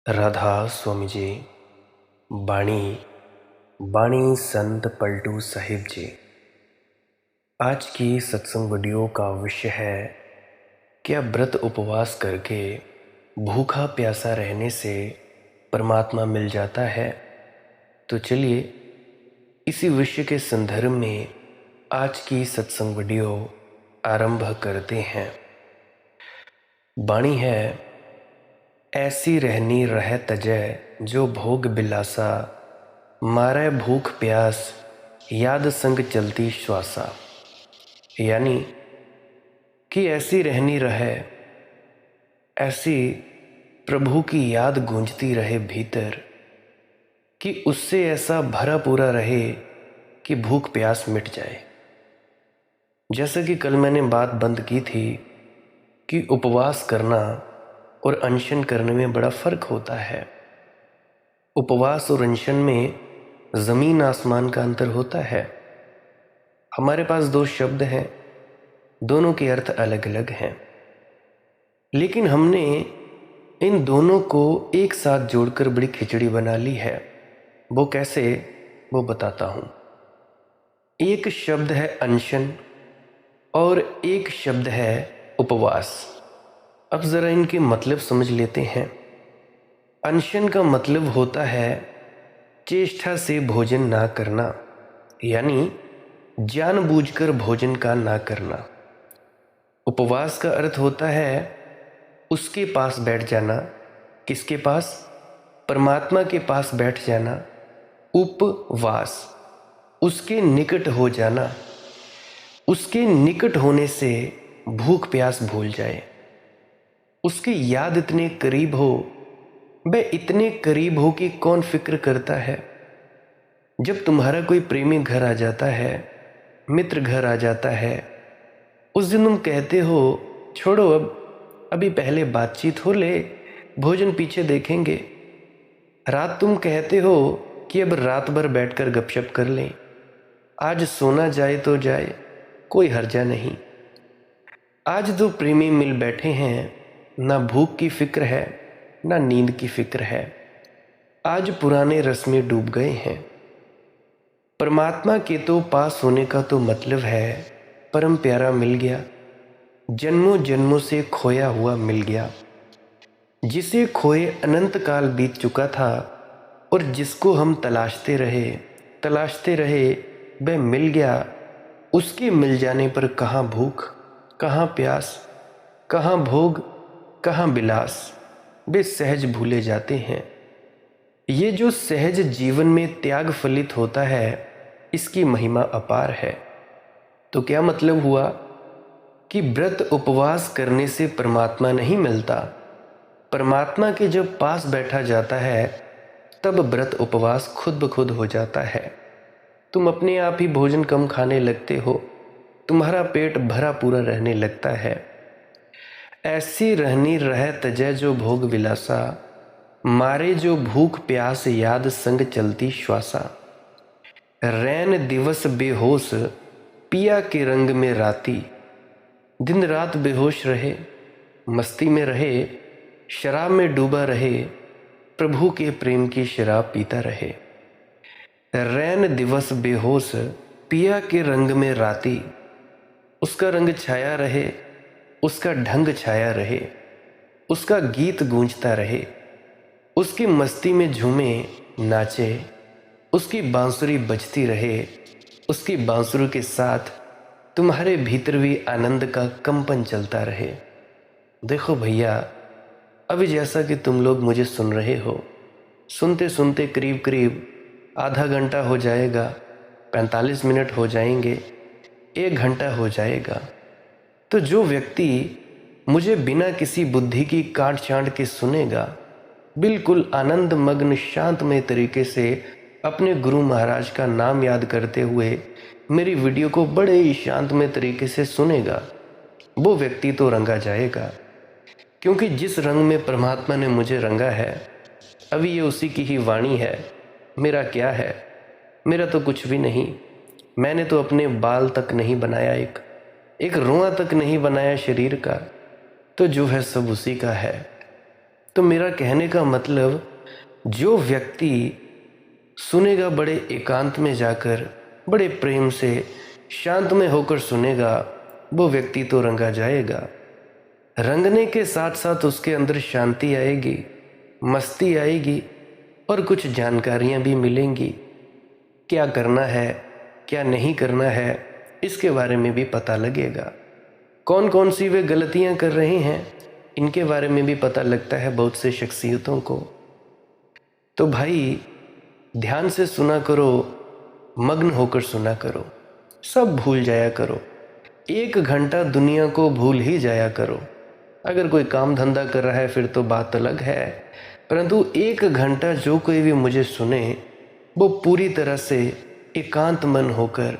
राधा स्वामी जी। बाणी बाणी संत पलटू साहिब जी। आज की सत्संग वीडियो का विषय है, क्या व्रत उपवास करके भूखा प्यासा रहने से परमात्मा मिल जाता है। तो चलिए इसी विषय के संदर्भ में आज की सत्संग वीडियो आरंभ करते हैं। बाणी है, ऐसी रहनी रह तजय जो भोग बिलासा, मारै भूख प्यास याद संग चलती श्वासा। यानी कि ऐसी रहनी रहे, ऐसी प्रभु की याद गूंजती रहे भीतर, कि उससे ऐसा भरा पूरा रहे कि भूख प्यास मिट जाए। जैसा कि कल मैंने बात बंद की थी कि उपवास करना और अनशन करने में बड़ा फर्क होता है। उपवास और अनशन में ज़मीन आसमान का अंतर होता है। हमारे पास दो शब्द हैं, दोनों के अर्थ अलग अलग हैं, लेकिन हमने इन दोनों को एक साथ जोड़कर बड़ी खिचड़ी बना ली है। वो कैसे, वो बताता हूँ। एक शब्द है अनशन और एक शब्द है उपवास। अब ज़रा इनके मतलब समझ लेते हैं। अनशन का मतलब होता है चेष्टा से भोजन ना करना, यानी जानबूझकर भोजन का ना करना। उपवास का अर्थ होता है उसके पास बैठ जाना। किसके पास? परमात्मा के पास बैठ जाना। उपवास, उसके निकट हो जाना। उसके निकट होने से भूख प्यास भूल जाए। उसकी याद इतने करीब हो, वह इतने करीब हो कि कौन फिक्र करता है। जब तुम्हारा कोई प्रेमी घर आ जाता है, मित्र घर आ जाता है, उस दिन तुम कहते हो छोड़ो, अब अभी पहले बातचीत हो ले, भोजन पीछे देखेंगे। रात तुम कहते हो कि अब रात भर बैठकर गपशप कर लें, आज सोना जाए तो जाए, कोई हर्जा नहीं। आज दो प्रेमी मिल बैठे हैं, ना भूख की फिक्र है ना नींद की फिक्र है। आज पुराने रस में डूब गए हैं। परमात्मा के तो पास होने का तो मतलब है परम प्यारा मिल गया, जन्मों जन्मों से खोया हुआ मिल गया। जिसे खोए अनंत काल बीत चुका था और जिसको हम तलाशते रहे वह मिल गया। उसके मिल जाने पर कहाँ भूख, कहाँ प्यास, कहाँ भोग, कहाँ बिलास, वे सहज भूले जाते हैं। ये जो सहज जीवन में त्याग फलित होता है, इसकी महिमा अपार है। तो क्या मतलब हुआ कि व्रत उपवास करने से परमात्मा नहीं मिलता। परमात्मा के जब पास बैठा जाता है तब व्रत उपवास खुद ब खुद हो जाता है। तुम अपने आप ही भोजन कम खाने लगते हो, तुम्हारा पेट भरा पूरा रहने लगता है। ऐसी रहनी रह तजय जो भोग विलासा, मारे जो भूख प्यास याद संग चलती श्वासा। रैन दिवस बेहोश पिया के रंग में राती, दिन रात बेहोश रहे, मस्ती में रहे, शराब में डूबा रहे, प्रभु के प्रेम की शराब पीता रहे। रैन दिवस बेहोश पिया के रंग में राती, उसका रंग छाया रहे, उसका ढंग छाया रहे, उसका गीत गूंजता रहे, उसकी मस्ती में झूमे नाचे, उसकी बांसुरी बजती रहे। उसकी बांसुरी के साथ तुम्हारे भीतर भी आनंद का कंपन चलता रहे। देखो भैया, अभी जैसा कि तुम लोग मुझे सुन रहे हो, सुनते सुनते करीब करीब आधा घंटा हो जाएगा, 45 मिनट हो जाएंगे, 1 घंटा हो जाएगा। तो जो व्यक्ति मुझे बिना किसी बुद्धि की काट छांट के सुनेगा, बिल्कुल आनंद मग्न शांतमय तरीके से अपने गुरु महाराज का नाम याद करते हुए मेरी वीडियो को बड़े ही शांतमय तरीके से सुनेगा, वो व्यक्ति तो रंगा जाएगा। क्योंकि जिस रंग में परमात्मा ने मुझे रंगा है, अभी ये उसी की ही वाणी है। मेरा क्या है, मेरा तो कुछ भी नहीं। मैंने तो अपने बाल तक नहीं बनाया, एक रोआ तक नहीं बनाया शरीर का, तो जो है सब उसी का है। तो मेरा कहने का मतलब, जो व्यक्ति सुनेगा बड़े एकांत में जाकर, बड़े प्रेम से शांत में होकर सुनेगा, वो व्यक्ति तो रंगा जाएगा। रंगने के साथ साथ उसके अंदर शांति आएगी, मस्ती आएगी और कुछ जानकारियाँ भी मिलेंगी। क्या करना है, क्या नहीं करना है, इसके बारे में भी पता लगेगा। कौन कौन सी वे गलतियाँ कर रहे हैं, इनके बारे में भी पता लगता है बहुत से शख्सियतों को। तो भाई ध्यान से सुना करो, मग्न होकर सुना करो, सब भूल जाया करो। 1 घंटा दुनिया को भूल ही जाया करो। अगर कोई काम धंधा कर रहा है फिर तो बात अलग है, परंतु 1 घंटा जो कोई भी मुझे सुने वो पूरी तरह से एकांत मन होकर,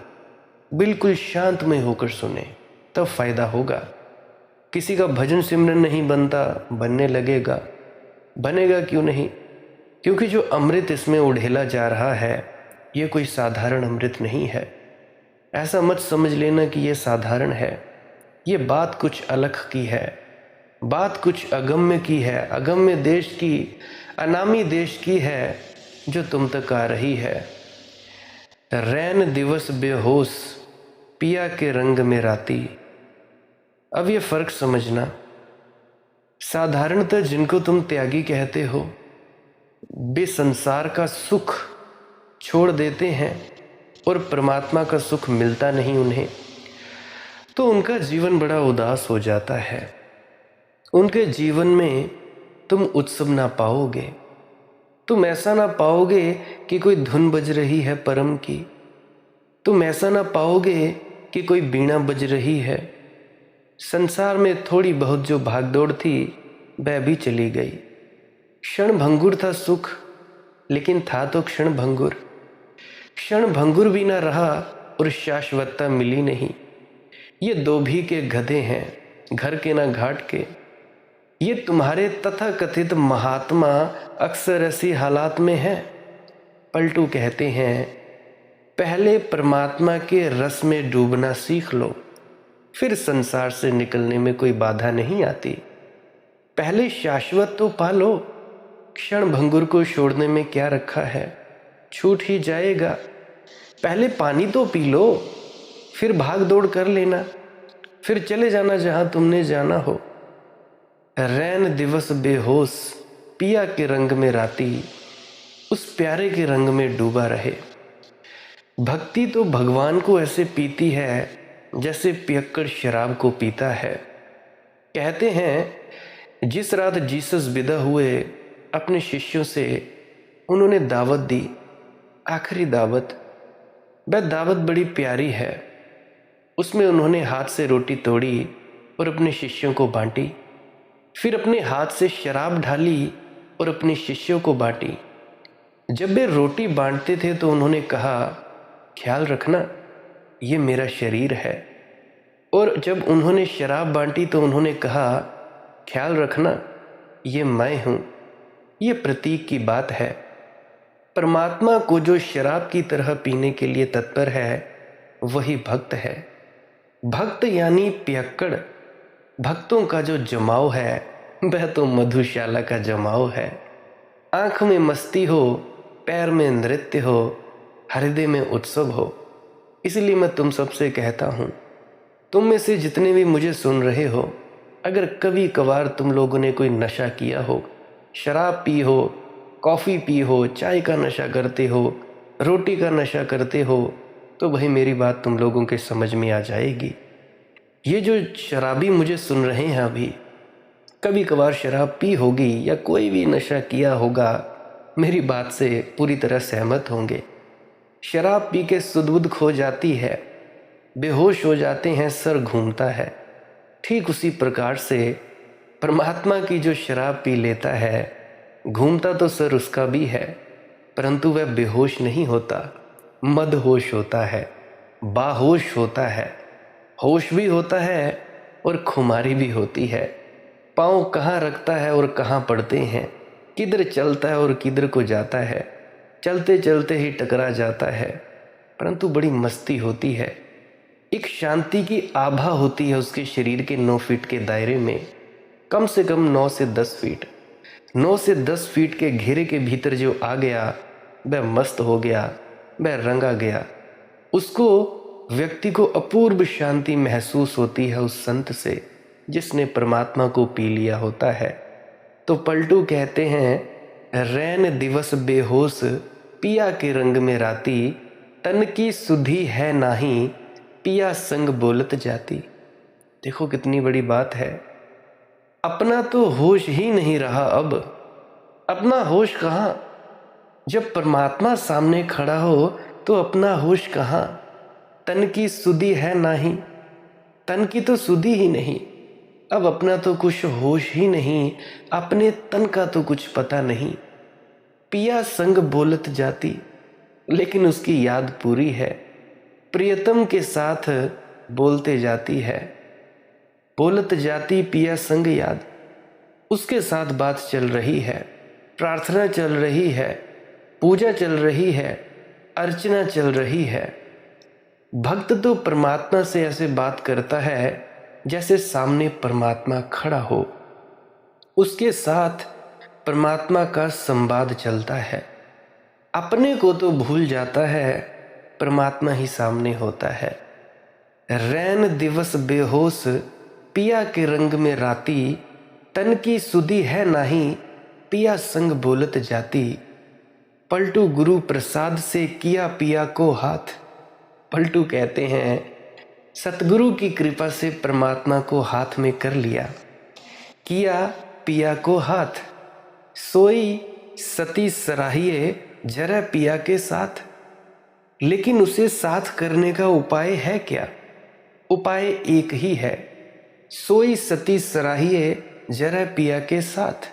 बिल्कुल शांतमय होकर सुने, तब फायदा होगा। किसी का भजन सिमरन नहीं बनता, बनने लगेगा, बनेगा क्यों नहीं, क्योंकि जो अमृत इसमें उड़ेला जा रहा है ये कोई साधारण अमृत नहीं है। ऐसा मत समझ लेना कि ये साधारण है, ये बात कुछ अलग की है, बात कुछ अगम्य की है, अगम्य देश की, अनामी देश की है जो तुम तक आ रही है। रैन दिवस बेहोश पिया के रंग में राती। अब ये फर्क समझना, साधारणतः जिनको तुम त्यागी कहते हो वे संसार का सुख छोड़ देते हैं और परमात्मा का सुख मिलता नहीं उन्हें, तो उनका जीवन बड़ा उदास हो जाता है। उनके जीवन में तुम उत्सव ना पाओगे, तुम ऐसा ना पाओगे कि कोई धुन बज रही है परम की, तुम ऐसा ना पाओगे कि कोई बीणा बज रही है। संसार में थोड़ी बहुत जो भागदौड़ थी वह भी चली गई। क्षण भंगुर था सुख, लेकिन था तो क्षण भंगुर। क्षण भंगुर भी ना रहा और शाश्वतता मिली नहीं। ये दो भी के गधे हैं, घर के ना घाट के। ये तुम्हारे तथाकथित महात्मा अक्सर ऐसी हालात में हैं। पलटू कहते हैं, पहले परमात्मा के रस में डूबना सीख लो, फिर संसार से निकलने में कोई बाधा नहीं आती। पहले शाश्वत तो पालो, क्षण भंगुर को छोड़ने में क्या रखा है, छूट ही जाएगा। पहले पानी तो पी लो, फिर भाग दौड़ कर लेना, फिर चले जाना जहां तुमने जाना हो। रैन दिवस बेहोश पिया के रंग में राती, उस प्यारे के रंग में डूबा रहे। भक्ति तो भगवान को ऐसे पीती है जैसे पियक्कड़ शराब को पीता है। कहते हैं जिस रात जीसस विदा हुए अपने शिष्यों से, उन्होंने दावत दी, आखिरी दावत। वह दावत बड़ी प्यारी है। उसमें उन्होंने हाथ से रोटी तोड़ी और अपने शिष्यों को बांटी, फिर अपने हाथ से शराब ढाली और अपने शिष्यों को बांटी। जब वे रोटी बांटते थे तो उन्होंने कहा, ख्याल रखना ये मेरा शरीर है। और जब उन्होंने शराब बांटी तो उन्होंने कहा, ख्याल रखना ये मैं हूँ। ये प्रतीक की बात है। परमात्मा को जो शराब की तरह पीने के लिए तत्पर है वही भक्त है। भक्त यानी पियक्कड़। भक्तों का जो जमाव है वह तो मधुशाला का जमाव है। आंख में मस्ती हो, पैर में नृत्य हो, हृदय में उत्सव हो। इसलिए मैं तुम सबसे कहता हूँ, तुम में से जितने भी मुझे सुन रहे हो, अगर कभी कभार तुम लोगों ने कोई नशा किया हो, शराब पी हो, कॉफ़ी पी हो, चाय का नशा करते हो, रोटी का नशा करते हो, तो भाई मेरी बात तुम लोगों के समझ में आ जाएगी। ये जो शराबी मुझे सुन रहे हैं अभी, कभी कभार शराब पी होगी या कोई भी नशा किया होगा, मेरी बात से पूरी तरह सहमत होंगे। शराब पी के सुध-बुध खो जाती है, बेहोश हो जाते हैं, सर घूमता है। ठीक उसी प्रकार से परमात्मा की जो शराब पी लेता है, घूमता तो सर उसका भी है, परंतु वह बेहोश नहीं होता, मदहोश होता है, बाहोश होता है। होश भी होता है और खुमारी भी होती है। पाँव कहाँ रखता है और कहाँ पड़ते हैं, किधर चलता है और किधर को जाता है, चलते चलते ही टकरा जाता है, परंतु बड़ी मस्ती होती है। एक शांति की आभा होती है उसके शरीर के 9 फीट के दायरे में, कम से कम 9 से 10 फीट। 9 से 10 फीट के घेरे के भीतर जो आ गया वह मस्त हो गया, वह रंगा गया। उसको व्यक्ति को अपूर्व शांति महसूस होती है उस संत से जिसने परमात्मा को पी लिया होता है। तो पलटू कहते हैं, रैन दिवस बेहोश पिया के रंग में राती, तन की सुधि है नाही पिया संग बोलत जाती। देखो कितनी बड़ी बात है। अपना तो होश ही नहीं रहा अब। अपना होश कहाँ? जब परमात्मा सामने खड़ा हो तो अपना होश कहाँ? तन की सुधि है नाही, तन की तो सुधि ही नहीं। अब अपना तो कुछ होश ही नहीं, अपने तन का तो कुछ पता नहीं। पिया संग बोलत जाती, लेकिन उसकी याद पूरी है, प्रियतम के साथ बोलते जाती है। बोलत जाती पिया संग याद, उसके साथ बात चल रही है, प्रार्थना चल रही है, पूजा चल रही है, अर्चना चल रही है। भक्त तो परमात्मा से ऐसे बात करता है जैसे सामने परमात्मा खड़ा हो, उसके साथ परमात्मा का संवाद चलता है। अपने को तो भूल जाता है, परमात्मा ही सामने होता है। रैन दिवस बेहोश पिया के रंग में राती, तन की सुधि है नाही पिया संग बोलत जाती। पलटू गुरु प्रसाद से किया पिया को हाथ। पलटू कहते हैं, सतगुरु की कृपा से परमात्मा को हाथ में कर लिया, किया पिया को हाथ। सोई सती सराहिए जरा पिया के साथ। लेकिन उसे साथ करने का उपाय है क्या? उपाय एक ही है, सोई सती सराहिए जरा पिया के साथ।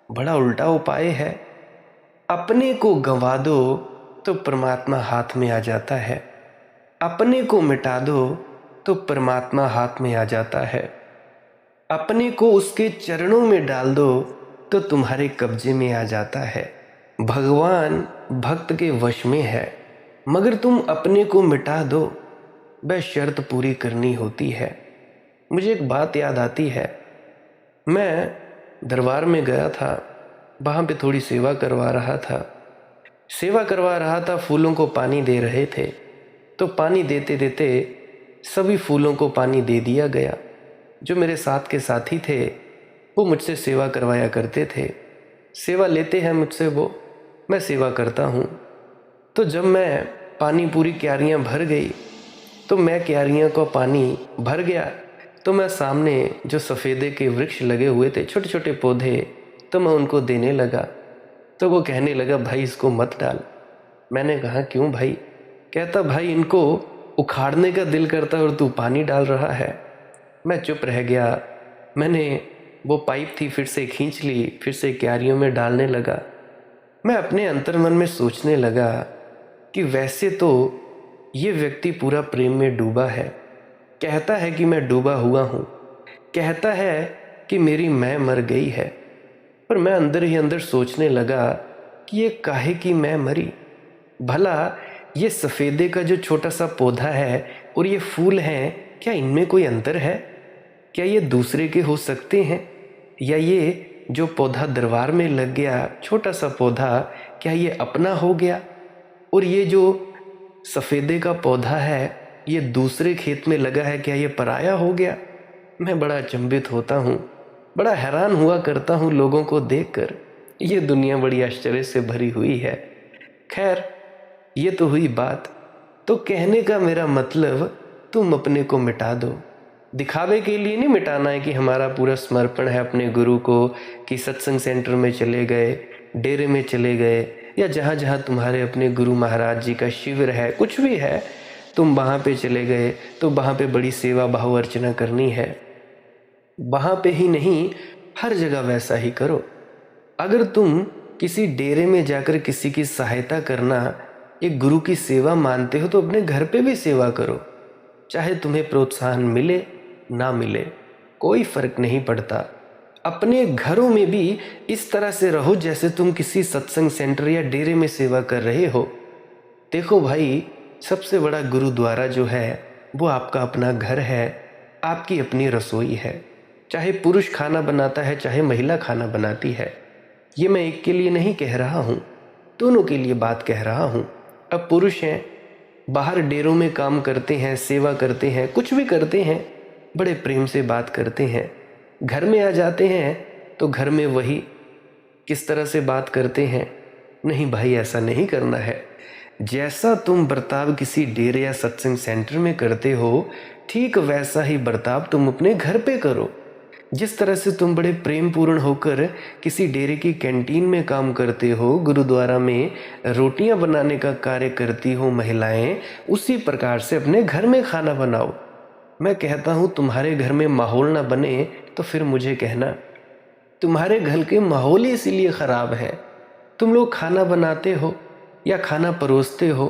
बड़ा उल्टा उपाय है। अपने को गंवा दो तो परमात्मा हाथ में आ जाता है, अपने को मिटा दो तो परमात्मा हाथ में आ जाता है। अपने को उसके चरणों में डाल दो तो तुम्हारे कब्जे में आ जाता है। भगवान भक्त के वश में है, मगर तुम अपने को मिटा दो, वह शर्त पूरी करनी होती है। मुझे एक बात याद आती है, मैं दरबार में गया था, वहाँ पे थोड़ी सेवा करवा रहा था। फूलों को पानी दे रहे थे, तो पानी देते देते सभी फूलों को पानी दे दिया गया। जो मेरे साथ के साथी थे वो मुझसे सेवा करवाया करते थे, सेवा लेते हैं मुझसे वो, मैं सेवा करता हूँ। तो जब मैं पानी पूरी क्यारियाँ भर गई तो मैं क्यारियाँ को पानी भर गया, तो मैं सामने जो सफ़ेदे के वृक्ष लगे हुए थे, छोटे छोटे पौधे, तो मैं उनको देने लगा। तो वो कहने लगा, भाई इसको मत डाल। मैंने कहा क्यों भाई? कहता, भाई इनको उखाड़ने का दिल करता है और तू पानी डाल रहा है। मैं चुप रह गया। मैंने वो पाइप थी फिर से खींच ली, फिर से क्यारियों में डालने लगा। मैं अपने अंतर्मन में सोचने लगा कि वैसे तो ये व्यक्ति पूरा प्रेम में डूबा है, कहता है कि मैं डूबा हुआ हूँ, कहता है कि मेरी मैं मर गई है, पर मैं अंदर ही अंदर सोचने लगा कि ये काहे की मैं मरी? भला ये सफ़ेदे का जो छोटा सा पौधा है और ये फूल हैं, क्या इनमें कोई अंतर है? क्या ये दूसरे के हो सकते हैं? या ये जो पौधा दरबार में लग गया, छोटा सा पौधा, क्या ये अपना हो गया? और ये जो सफ़ेदे का पौधा है ये दूसरे खेत में लगा है, क्या ये पराया हो गया? मैं बड़ा अचंभित होता हूँ, बड़ा हैरान हुआ करता हूँ लोगों को देखकर। ये दुनिया बड़ी आश्चर्य से भरी हुई है। खैर, ये तो हुई बात। तो कहने का मेरा मतलब, तुम अपने को मिटा दो। दिखावे के लिए नहीं मिटाना है कि हमारा पूरा समर्पण है अपने गुरु को, कि सत्संग सेंटर में चले गए, डेरे में चले गए, या जहाँ जहाँ तुम्हारे अपने गुरु महाराज जी का शिविर है, कुछ भी है, तुम वहाँ पे चले गए तो वहाँ पे बड़ी सेवा भाव अर्चना करनी है। वहाँ पे ही नहीं, हर जगह वैसा ही करो। अगर तुम किसी डेरे में जाकर किसी की सहायता करना एक गुरु की सेवा मानते हो, तो अपने घर पे भी सेवा करो। चाहे तुम्हें प्रोत्साहन मिले ना मिले, कोई फर्क नहीं पड़ता। अपने घरों में भी इस तरह से रहो जैसे तुम किसी सत्संग सेंटर या डेरे में सेवा कर रहे हो। देखो भाई, सबसे बड़ा गुरुद्वारा जो है वो आपका अपना घर है, आपकी अपनी रसोई है। चाहे पुरुष खाना बनाता है, चाहे महिला खाना बनाती है, ये मैं एक के लिए नहीं कह रहा हूँ, दोनों के लिए बात कह रहा हूँ। अब पुरुष हैं, बाहर डेरों में काम करते हैं, सेवा करते हैं, कुछ भी करते हैं, बड़े प्रेम से बात करते हैं। घर में आ जाते हैं तो घर में वही किस तरह से बात करते हैं, नहीं भाई ऐसा नहीं करना है। जैसा तुम बर्ताव किसी डेरे या सत्संग सेंटर में करते हो, ठीक वैसा ही बर्ताव तुम अपने घर पे करो। जिस तरह से तुम बड़े प्रेम पूर्ण होकर किसी डेरे की कैंटीन में काम करते हो, गुरुद्वारा में रोटियां बनाने का कार्य करती हो महिलाएं, उसी प्रकार से अपने घर में खाना बनाओ। मैं कहता हूँ तुम्हारे घर में माहौल ना बने तो फिर मुझे कहना। तुम्हारे घर के माहौल ही इसीलिए ख़राब है। तुम लोग खाना बनाते हो या खाना परोसते हो।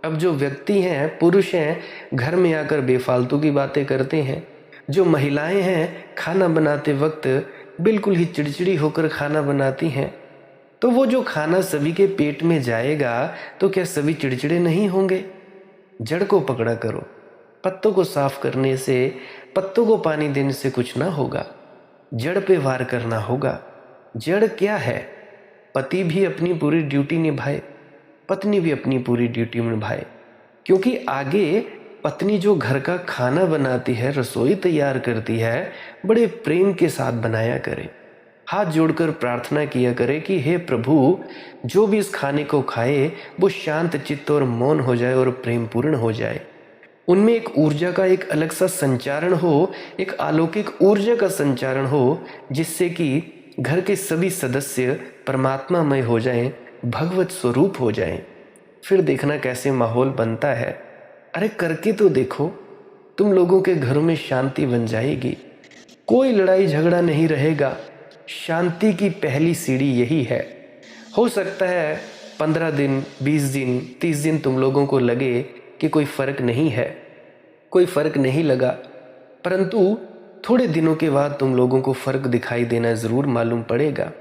अब जो व्यक्ति हैं, पुरुष हैं, घर में आकर बेफालतू की बातें करते हैं। जो महिलाएं हैं, खाना बनाते वक्त बिल्कुल ही चिड़चिड़ी होकर खाना बनाती हैं। तो वो जो खाना सभी के पेट में जाएगा तो क्या सभी चिड़चिड़े नहीं होंगे? जड़ को पकड़ा करो। पत्तों को साफ करने से, पत्तों को पानी देने से कुछ ना होगा, जड़ पे वार करना होगा। जड़ क्या है? पति भी अपनी पूरी ड्यूटी निभाए, पत्नी भी अपनी पूरी ड्यूटी निभाए, क्योंकि आगे पत्नी जो घर का खाना बनाती है, रसोई तैयार करती है, बड़े प्रेम के साथ बनाया करे। हाथ जोड़कर प्रार्थना किया करे कि हे प्रभु, जो भी इस खाने को खाए वो शांत चित्त और मौन हो जाए और प्रेम पूर्ण हो जाए। उनमें एक ऊर्जा का एक अलग सा संचारण हो, एक अलौकिक ऊर्जा का संचारण हो, जिससे कि घर के सभी सदस्य परमात्मामय हो जाएं, भगवत स्वरूप हो जाएं। फिर देखना कैसे माहौल बनता है। अरे करके तो देखो, तुम लोगों के घरों में शांति बन जाएगी, कोई लड़ाई झगड़ा नहीं रहेगा। शांति की पहली सीढ़ी यही है। हो सकता है 15 दिन, 20 दिन, 30 दिन तुम लोगों को लगे कि कोई फ़र्क नहीं है, कोई फ़र्क नहीं लगा, परंतु थोड़े दिनों के बाद तुम लोगों को फ़र्क दिखाई देना ज़रूर मालूम पड़ेगा।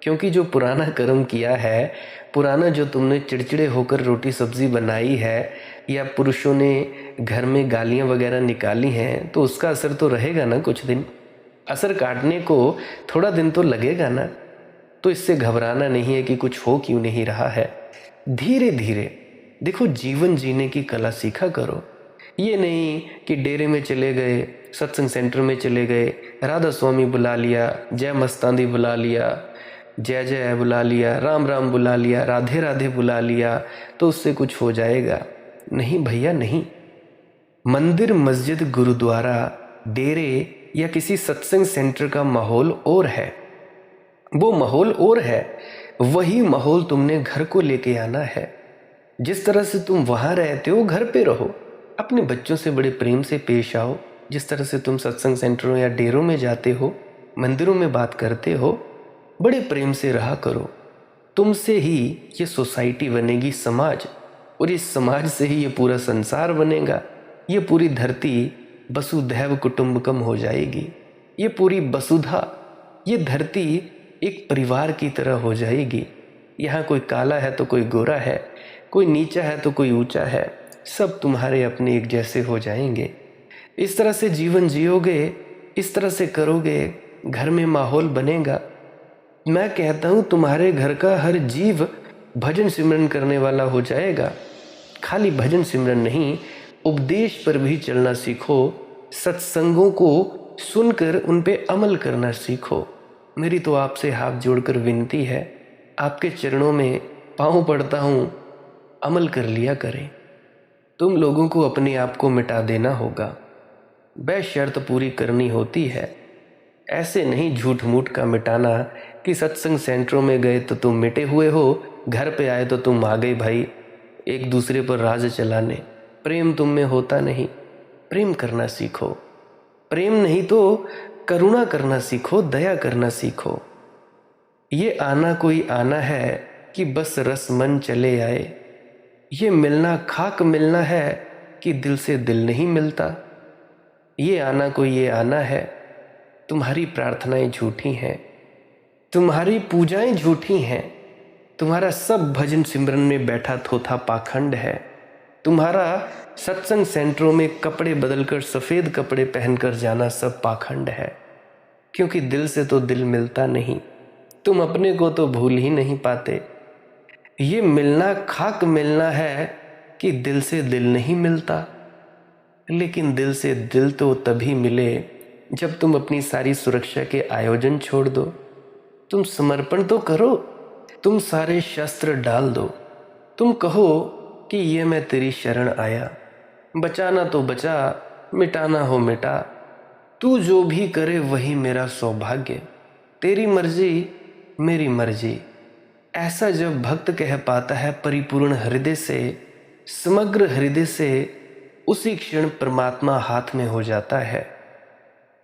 क्योंकि जो पुराना कर्म किया है, पुराना जो तुमने चिड़चिड़े होकर रोटी सब्ज़ी बनाई है, या पुरुषों ने घर में गालियाँ वगैरह निकाली हैं, तो उसका असर तो रहेगा ना। कुछ दिन असर काटने को थोड़ा दिन तो लगेगा ना। तो इससे घबराना नहीं है कि कुछ हो क्यों नहीं रहा है। धीरे धीरे देखो, जीवन जीने की कला सीखा करो। ये नहीं कि डेरे में चले गए, सत्संग सेंटर में चले गए, राधा स्वामी बुला लिया, जय मस्तानी बुला लिया, जय जय बुला लिया, राम राम बुला लिया, राधे राधे बुला लिया, तो उससे कुछ हो जाएगा? नहीं भैया नहीं। मंदिर, मस्जिद, गुरुद्वारा, डेरे या किसी सत्संग सेंटर का माहौल और है, वो माहौल और है। वही माहौल तुमने घर को लेके आना है। जिस तरह से तुम वहाँ रहते हो, घर पे रहो। अपने बच्चों से बड़े प्रेम से पेश आओ। जिस तरह से तुम सत्संग सेंटरों या डेरों में जाते हो, मंदिरों में बात करते हो, बड़े प्रेम से रहा करो। तुमसे ही ये सोसाइटी बनेगी, समाज, और इस समाज से ही ये पूरा संसार बनेगा। ये पूरी धरती वसुधैव कुटुंबकम हो जाएगी। ये पूरी वसुधा, ये धरती एक परिवार की तरह हो जाएगी। यहाँ कोई काला है तो कोई गोरा है, कोई नीचा है तो कोई ऊंचा है, सब तुम्हारे अपने एक जैसे हो जाएंगे। इस तरह से जीवन जियोगे, इस तरह से करोगे, घर में माहौल बनेगा। मैं कहता हूँ तुम्हारे घर का हर जीव भजन सिमरन करने वाला हो जाएगा। खाली भजन सिमरन नहीं, उपदेश पर भी चलना सीखो। सत्संगों को सुनकर उन पे अमल करना सीखो। मेरी तो आपसे हाथ जोड़कर विनती है, आपके चरणों में पाँव पड़ता हूँ, अमल कर लिया करें। तुम लोगों को अपने आप को मिटा देना होगा, बेशर्त पूरी करनी होती है। ऐसे नहीं झूठ मूठ का मिटाना कि सत्संग सेंटरों में गए तो तुम मिटे हुए हो, घर पे आए तो तुम आ गए भाई एक दूसरे पर राज चलाने। प्रेम तुम में होता नहीं। प्रेम करना सीखो। प्रेम नहीं तो करुणा करना सीखो, दया करना सीखो। ये आना कोई आना है कि बस रस मन चले आए। ये मिलना खाक मिलना है कि दिल से दिल नहीं मिलता। ये आना कोई ये आना है। तुम्हारी प्रार्थनाएं झूठी हैं, तुम्हारी पूजाएं झूठी हैं, तुम्हारा सब भजन सिमरन में बैठा थोथा पाखंड है। तुम्हारा सत्संग सेंटरों में कपड़े बदलकर सफ़ेद कपड़े पहनकर जाना सब पाखंड है, क्योंकि दिल से तो दिल मिलता नहीं। तुम अपने को तो भूल ही नहीं पाते। ये मिलना खाक मिलना है कि दिल से दिल नहीं मिलता। लेकिन दिल से दिल तो तभी मिले जब तुम अपनी सारी सुरक्षा के आयोजन छोड़ दो। तुम समर्पण तो करो, तुम सारे शस्त्र डाल दो। तुम कहो कि ये मैं तेरी शरण आया, बचाना तो बचा, मिटाना हो मिटा। तू जो भी करे वही मेरा सौभाग्य, तेरी मर्जी मेरी मर्जी। ऐसा जब भक्त कह पाता है परिपूर्ण हृदय से, समग्र हृदय से, उसी क्षण परमात्मा हाथ में हो जाता है।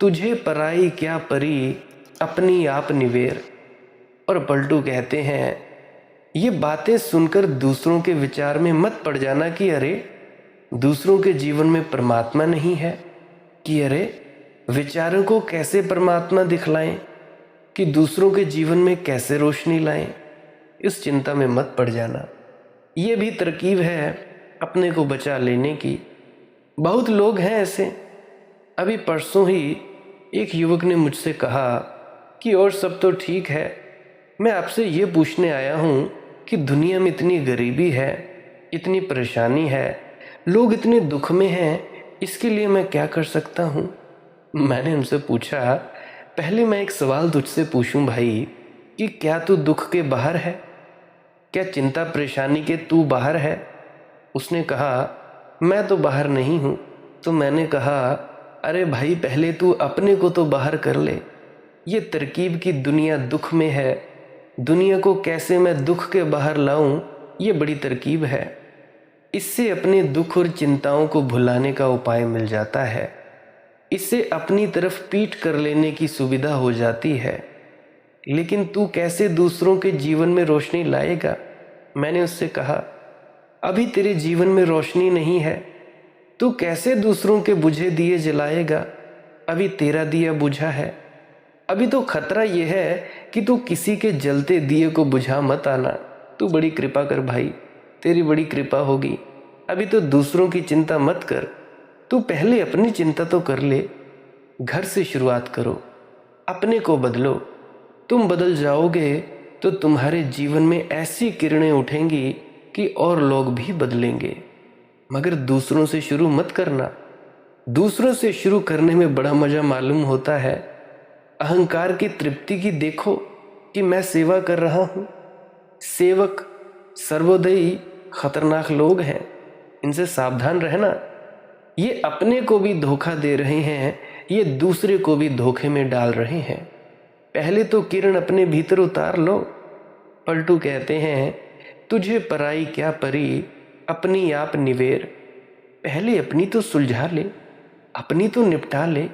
तुझे पराई क्या परी, अपनी आप निवेर। और पलटू कहते हैं, ये बातें सुनकर दूसरों के विचार में मत पड़ जाना कि अरे दूसरों के जीवन में परमात्मा नहीं है, कि अरे विचारों को कैसे परमात्मा दिखलाएं, कि दूसरों के जीवन में कैसे रोशनी लाएं। इस चिंता में मत पड़ जाना। ये भी तरकीब है अपने को बचा लेने की। बहुत लोग हैं ऐसे। अभी परसों ही एक युवक ने मुझसे कहा कि और सब तो ठीक है, मैं आपसे ये पूछने आया हूँ कि दुनिया में इतनी गरीबी है, इतनी परेशानी है, लोग इतने दुख में हैं, इसके लिए मैं क्या कर सकता हूँ। मैंने उनसे पूछा, पहले मैं एक सवाल तुझसे पूछूं भाई, कि क्या तू दुख के बाहर है? क्या चिंता परेशानी के तू बाहर है? उसने कहा, मैं तो बाहर नहीं हूँ। तो मैंने कहा, अरे भाई पहले तू अपने को तो बाहर कर ले। ये तरकीब की दुनिया दुख में है, दुनिया को कैसे मैं दुख के बाहर लाऊं, ये बड़ी तरकीब है। इससे अपने दुख और चिंताओं को भुलाने का उपाय मिल जाता है। इससे अपनी तरफ पीठ कर लेने की सुविधा हो जाती है। लेकिन तू कैसे दूसरों के जीवन में रोशनी लाएगा? मैंने उससे कहा, अभी तेरे जीवन में रोशनी नहीं है, तू कैसे दूसरों के बुझे दिए जलाएगा? अभी तेरा दिया बुझा है। अभी तो खतरा यह है कि तू किसी के जलते दिए को बुझा मत आना। तू बड़ी कृपा कर भाई, तेरी बड़ी कृपा होगी। अभी तो दूसरों की चिंता मत कर, तू पहले अपनी चिंता तो कर ले। घर से शुरुआत करो, अपने को बदलो। तुम बदल जाओगे तो तुम्हारे जीवन में ऐसी किरणें उठेंगी कि और लोग भी बदलेंगे। मगर दूसरों से शुरू मत करना। दूसरों से शुरू करने में बड़ा मजा मालूम होता है। अहंकार की तृप्ति की देखो कि मैं सेवा कर रहा हूँ। सेवक सर्वोदयी खतरनाक लोग हैं, इनसे सावधान रहना। ये अपने को भी धोखा दे रहे हैं, ये दूसरे को भी धोखे में डाल रहे हैं। पहले तो किरण अपने भीतर उतार लो। पलटू कहते हैं, तुझे पराई क्या परी, अपनी आप निवेर। पहले अपनी तो सुलझा ले, अपनी तो निपटा ले।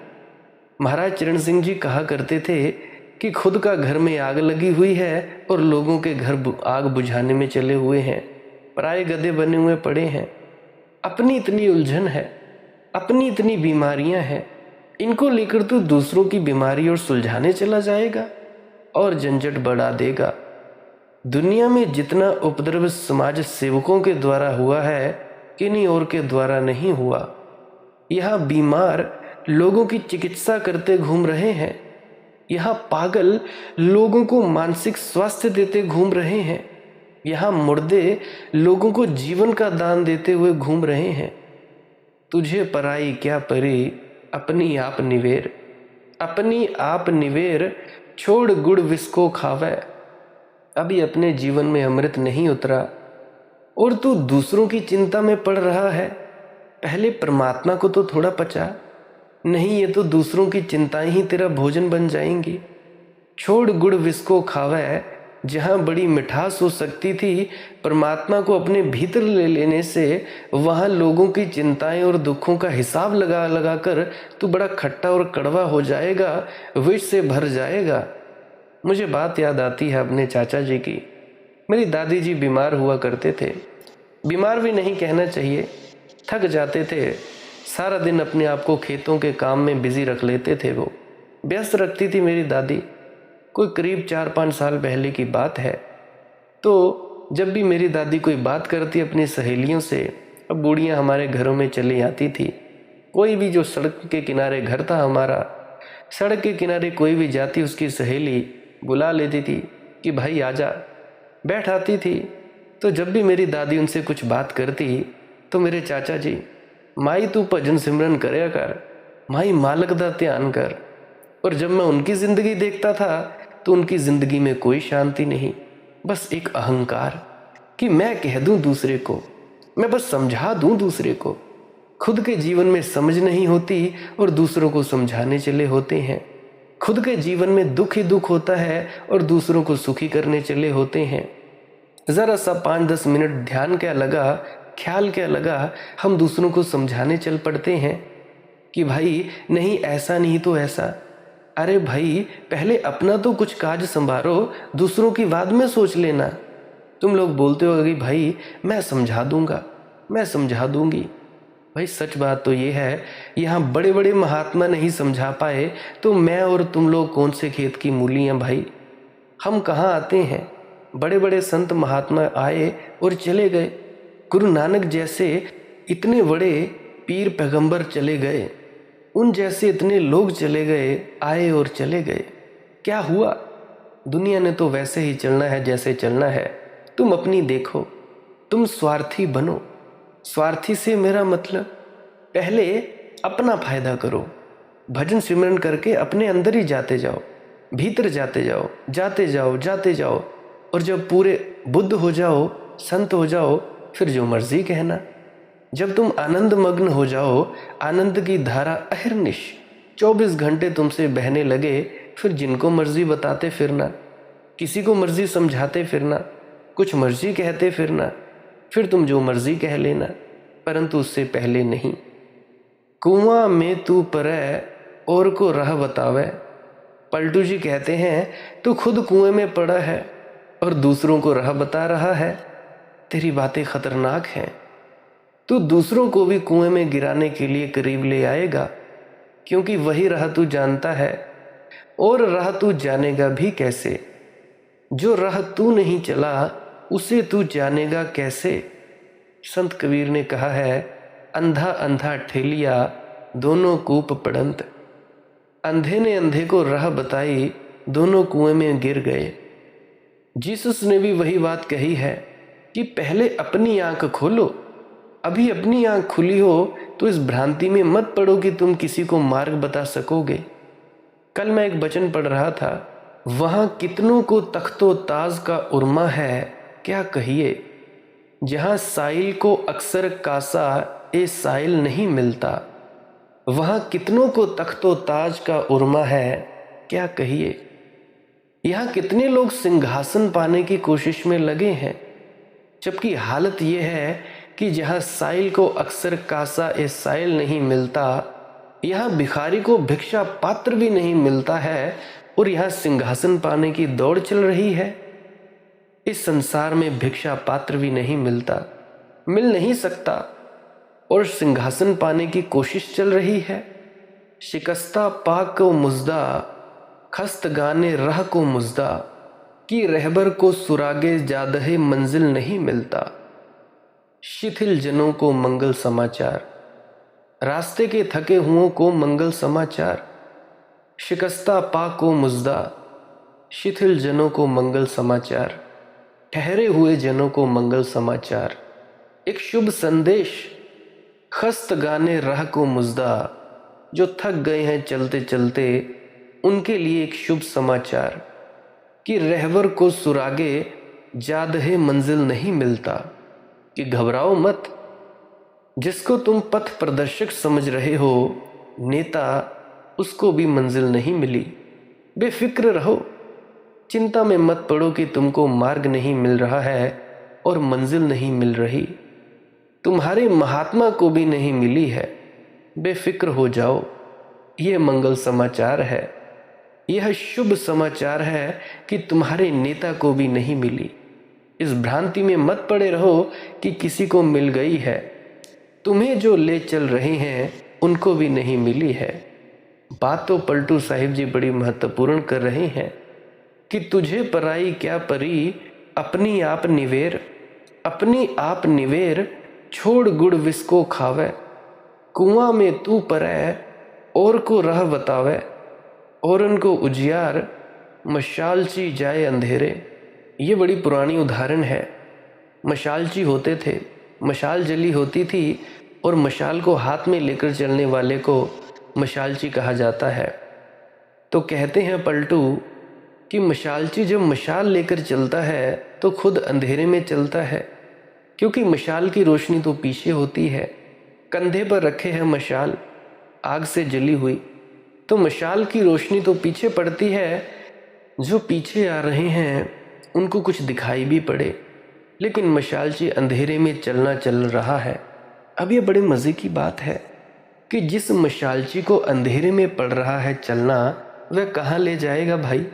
महाराज चरण सिंह जी कहा करते थे कि खुद का घर में आग लगी हुई है और लोगों के घर आग बुझाने में चले हुए हैं, पराये गधे बने हुए पड़े हैं। अपनी इतनी उलझन है, अपनी इतनी बीमारियां हैं, इनको लेकर तू दूसरों की बीमारी और सुलझाने चला जाएगा और झंझट बढ़ा देगा। दुनिया में जितना उपद्रव समाज सेवकों के द्वारा हुआ है, किन्हीं और के द्वारा नहीं हुआ। यहाँ बीमार लोगों की चिकित्सा करते घूम रहे हैं, यहाँ पागल लोगों को मानसिक स्वास्थ्य देते घूम रहे हैं, यहाँ मुर्दे लोगों को जीवन का दान देते हुए घूम रहे हैं। तुझे पराई क्या परी, अपनी आप निवेर। अपनी आप निवेर, छोड़ गुड़ विस्को खावे। अभी अपने जीवन में अमृत नहीं उतरा और तू दूसरों की चिंता में पड़ रहा है। पहले परमात्मा को तो थोड़ा पचा, नहीं ये तो दूसरों की चिंताएं ही तेरा भोजन बन जाएंगी। छोड़ गुड़ विस्को खावे, जहाँ बड़ी मिठास हो सकती थी परमात्मा को अपने भीतर ले लेने से, वहाँ लोगों की चिंताएं और दुखों का हिसाब लगा लगा कर तू बड़ा खट्टा और कड़वा हो जाएगा, विष से भर जाएगा। मुझे बात याद आती है अपने चाचा जी की। मेरी दादी जी बीमार हुआ करते थे, बीमार भी नहीं कहना चाहिए, थक जाते थे। सारा दिन अपने आप को खेतों के काम में बिजी रख लेते थे। वो व्यस्त रखती थी मेरी दादी। कोई करीब 4-5 साल पहले की बात है। तो जब भी मेरी दादी कोई बात करती अपनी सहेलियों से, अब बूढ़ियाँ हमारे घरों में चली आती थी। कोई भी जो सड़क के किनारे घर था हमारा, सड़क के किनारे कोई भी जाती उसकी सहेली बुला लेती थी कि भाई आजा। बैठ आती थी तो जब भी मेरी दादी उनसे कुछ बात करती तो मेरे चाचा जी, माई तू भजन सिमरन करया कर, माई मालक दा ध्यान कर। और जब मैं उनकी ज़िंदगी देखता था तो उनकी ज़िंदगी में कोई शांति नहीं, बस एक अहंकार कि मैं कह दूं दूसरे को, मैं बस समझा दूं दूसरे को। खुद के जीवन में समझ नहीं होती और दूसरों को समझाने चले होते हैं। खुद के जीवन में दुख ही दुख होता है और दूसरों को सुखी करने चले होते हैं। ज़रा सा 5-10 मिनट ध्यान क्या लगा, ख्याल क्या लगा, हम दूसरों को समझाने चल पड़ते हैं कि भाई नहीं ऐसा नहीं तो ऐसा। अरे भाई पहले अपना तो कुछ काज संभालो, दूसरों की बाद में सोच लेना। तुम लोग बोलते हो कि भाई मैं समझा दूंगा, मैं समझा दूंगी। भाई सच बात तो ये है, यहाँ बड़े बड़े महात्मा नहीं समझा पाए तो मैं और तुम लोग कौन से खेत की मूली हैं भाई। हम कहाँ आते हैं, बड़े बड़े संत महात्मा आए और चले गए। गुरु नानक जैसे इतने बड़े पीर पैगंबर चले गए, उन जैसे इतने लोग चले गए, आए और चले गए। क्या हुआ? दुनिया ने तो वैसे ही चलना है जैसे चलना है। तुम अपनी देखो, तुम स्वार्थी बनो। स्वार्थी से मेरा मतलब, पहले अपना फायदा करो, भजन सिमरन करके अपने अंदर ही जाते जाओ, भीतर जाते जाओ, जाते जाओ, जाते जाओ। और जब पूरे बुद्ध हो जाओ, संत हो जाओ, फिर जो मर्जी कहना। जब तुम आनंद मग्न हो जाओ, आनंद की धारा अहर्निश 24 घंटे तुमसे बहने लगे, फिर जिनको मर्जी बताते फिरना, किसी को मर्जी समझाते फिरना, कुछ मर्जी कहते फिरना, फिर तुम जो मर्जी कह लेना, परंतु उससे पहले नहीं। कुआं में तू परै और को राह बतावे। पलटू जी कहते हैं तू खुद कुएं में पड़ा है और दूसरों को राह बता रहा है। तेरी बातें खतरनाक हैं। तू दूसरों को भी कुएं में गिराने के लिए करीब ले आएगा, क्योंकि वही राह तू जानता है और राह तू जानेगा भी कैसे। जो राह तू नहीं चला उसे तू जानेगा कैसे। संत कबीर ने कहा है, अंधा अंधा ठेलिया दोनों कूप पड़ंत। अंधे ने अंधे को राह बताई, दोनों कुएं में गिर गए। जीसस ने भी वही बात कही है कि पहले अपनी आंख खोलो। अभी अपनी आंख खुली हो तो इस भ्रांति में मत पड़ो कि तुम किसी को मार्ग बता सकोगे। कल मैं एक वचन पढ़ रहा था, वहां कितनों को तख्तो ताज का उर्मा है क्या कहिए। जहां साइल को अक्सर कासा ए साइल नहीं मिलता, वहां कितनों को तख्तो ताज का उर्मा है क्या कहिए। यहाँ कितने लोग सिंहासन पाने की कोशिश में लगे हैं, जबकि हालत यह है कि जहाँ साइल को अक्सर कासा ए साइल नहीं मिलता, यहाँ भिखारी को भिक्षा पात्र भी नहीं मिलता है और यहाँ सिंहासन पाने की दौड़ चल रही है। इस संसार में भिक्षा पात्र भी नहीं मिलता, मिल नहीं सकता, और सिंहासन पाने की कोशिश चल रही है। शिकस्ता पाक को मुजदा, खस्त गाने राह को मुजदा, कि रहबर को सुरागे जादहे मंजिल नहीं मिलता। शिथिल जनों को मंगल समाचार, रास्ते के थके हुओं को मंगल समाचार। शिकस्ता पाक को मुजदा, शिथिल जनों को मंगल समाचार, ठहरे हुए जनों को मंगल समाचार। एक शुभ संदेश, खस्त गाने राह को मुजदा, जो थक गए हैं चलते चलते उनके लिए एक शुभ समाचार, कि रहबर को सुरागे जादहे मंजिल नहीं मिलता। कि घबराओ मत, जिसको तुम पथ प्रदर्शक समझ रहे हो नेता, उसको भी मंजिल नहीं मिली। बेफिक्र रहो, चिंता में मत पड़ो कि तुमको मार्ग नहीं मिल रहा है और मंजिल नहीं मिल रही। तुम्हारे महात्मा को भी नहीं मिली है, बेफिक्र हो जाओ। यह मंगल समाचार है, यह शुभ समाचार है कि तुम्हारे नेता को भी नहीं मिली। इस भ्रांति में मत पड़े रहो कि किसी को मिल गई है। तुम्हें जो ले चल रहे हैं उनको भी नहीं मिली है। बात तो पलटू साहिब जी बड़ी महत्वपूर्ण कर रहे हैं कि तुझे पराई क्या परी, अपनी आप निवेर, अपनी आप निवेर, छोड़ गुड़ विस्को खावे। कुआं में तू परै और को राह बतावे, और उनको उजियार मशालची जाए अंधेरे। ये बड़ी पुरानी उदाहरण है। मशालची होते थे, मशाल जली होती थी और मशाल को हाथ में लेकर चलने वाले को मशालची कहा जाता है। तो कहते हैं पलटू कि मशालची जब मशाल लेकर चलता है तो खुद अंधेरे में चलता है, क्योंकि मशाल की रोशनी तो पीछे होती है। कंधे पर रखे हैं मशाल, आग से जली हुई, तो मशाल की रोशनी तो पीछे पड़ती है। जो पीछे आ रहे हैं उनको कुछ दिखाई भी पड़े, लेकिन मशालची अंधेरे में चल रहा है। अब ये बड़े मज़े की बात है कि जिस मशालची को अंधेरे में पड़ रहा है चलना, वह कहाँ ले जाएगा भाई।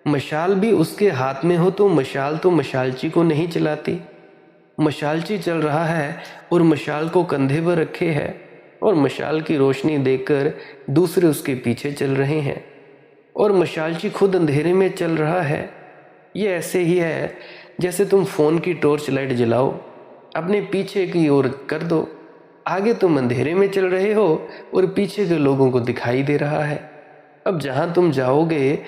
मशाल भी उसके हाथ में हो तो मशाल तो मशालची को नहीं चलाती। मशालची चल रहा है और मशाल को कंधे पर रखे है, और मशाल की रोशनी देखकर दूसरे उसके पीछे चल रहे हैं, और मशालची खुद अंधेरे में चल रहा है। ये ऐसे ही है जैसे तुम फ़ोन की टॉर्च लाइट जलाओ, अपने पीछे की ओर कर दो, आगे तुम अंधेरे में चल रहे हो और पीछे के लोगों को दिखाई दे रहा है। अब जहाँ तुम जाओगे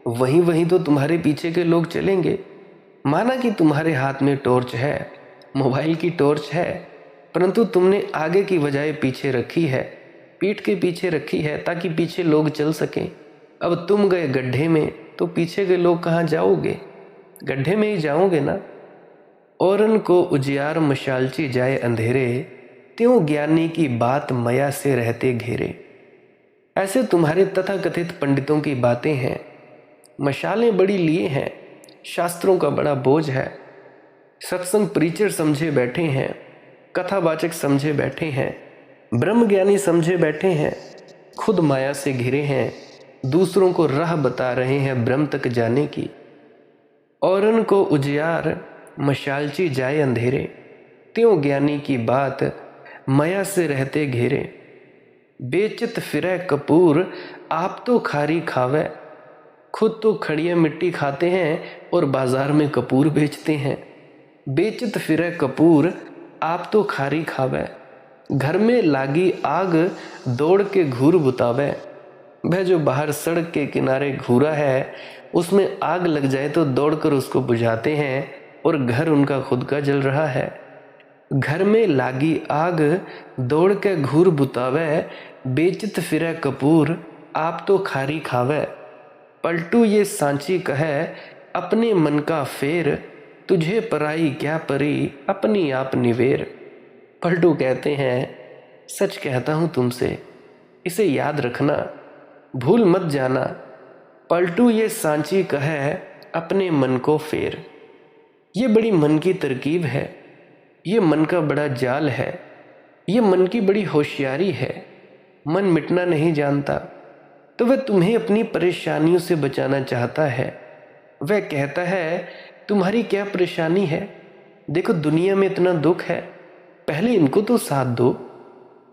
वहीं वहीं तो तुम्हारे पीछे के लोग चलेंगे। माना कि तुम्हारे हाथ में टॉर्च है, मोबाइल की टॉर्च है, परंतु तुमने आगे की बजाय पीछे रखी है, पीठ के पीछे रखी है ताकि पीछे लोग चल सकें। अब तुम गए गड्ढे में तो पीछे के लोग कहाँ जाओगे, गड्ढे में ही जाओगे ना। औरन को उजियार मशालची जाए अंधेरे, त्यों ज्ञानी की बात मया से रहते घेरे। ऐसे तुम्हारे तथाकथित पंडितों की बातें हैं। मशालें बड़ी लिए हैं, शास्त्रों का बड़ा बोझ है, सत्संग प्रीचर समझे बैठे हैं, कथावाचक समझे बैठे हैं, ब्रह्मज्ञानी समझे बैठे हैं, खुद माया से घिरे हैं, दूसरों को राह बता रहे हैं ब्रह्म तक जाने की। औरन को उजियार मशालची जाए अंधेरे, त्यों ज्ञानी की बात माया से रहते घेरे। बेचित फिरे कपूर आप तो खारी खावे, खुद तो खड़िया मिट्टी खाते हैं और बाजार में कपूर बेचते हैं। बेचित फिरे कपूर आप तो खारी खावे, घर में लागी आग दौड़ के घूर बुतावे। वह जो बाहर सड़क के किनारे घूरा है उसमें आग लग जाए तो दौड़कर उसको बुझाते हैं, और घर उनका खुद का जल रहा है। घर में लागी आग दौड़ के घूर बुतावे, बेचित फिरे कपूर आप तो खारी खावे। पलटू ये सांची कहे अपने मन का फेर, तुझे पराई क्या परी अपनी आप निवेर। पलटू कहते हैं सच कहता हूँ तुमसे, इसे याद रखना, भूल मत जाना। पलटू ये सांची कहे अपने मन को फेर। ये बड़ी मन की तरकीब है, ये मन का बड़ा जाल है, ये मन की बड़ी होशियारी है। मन मिटना नहीं जानता, तो वह तुम्हें अपनी परेशानियों से बचाना चाहता है। वह कहता है तुम्हारी क्या परेशानी है, देखो दुनिया में इतना दुख है, पहले इनको तो साथ दो।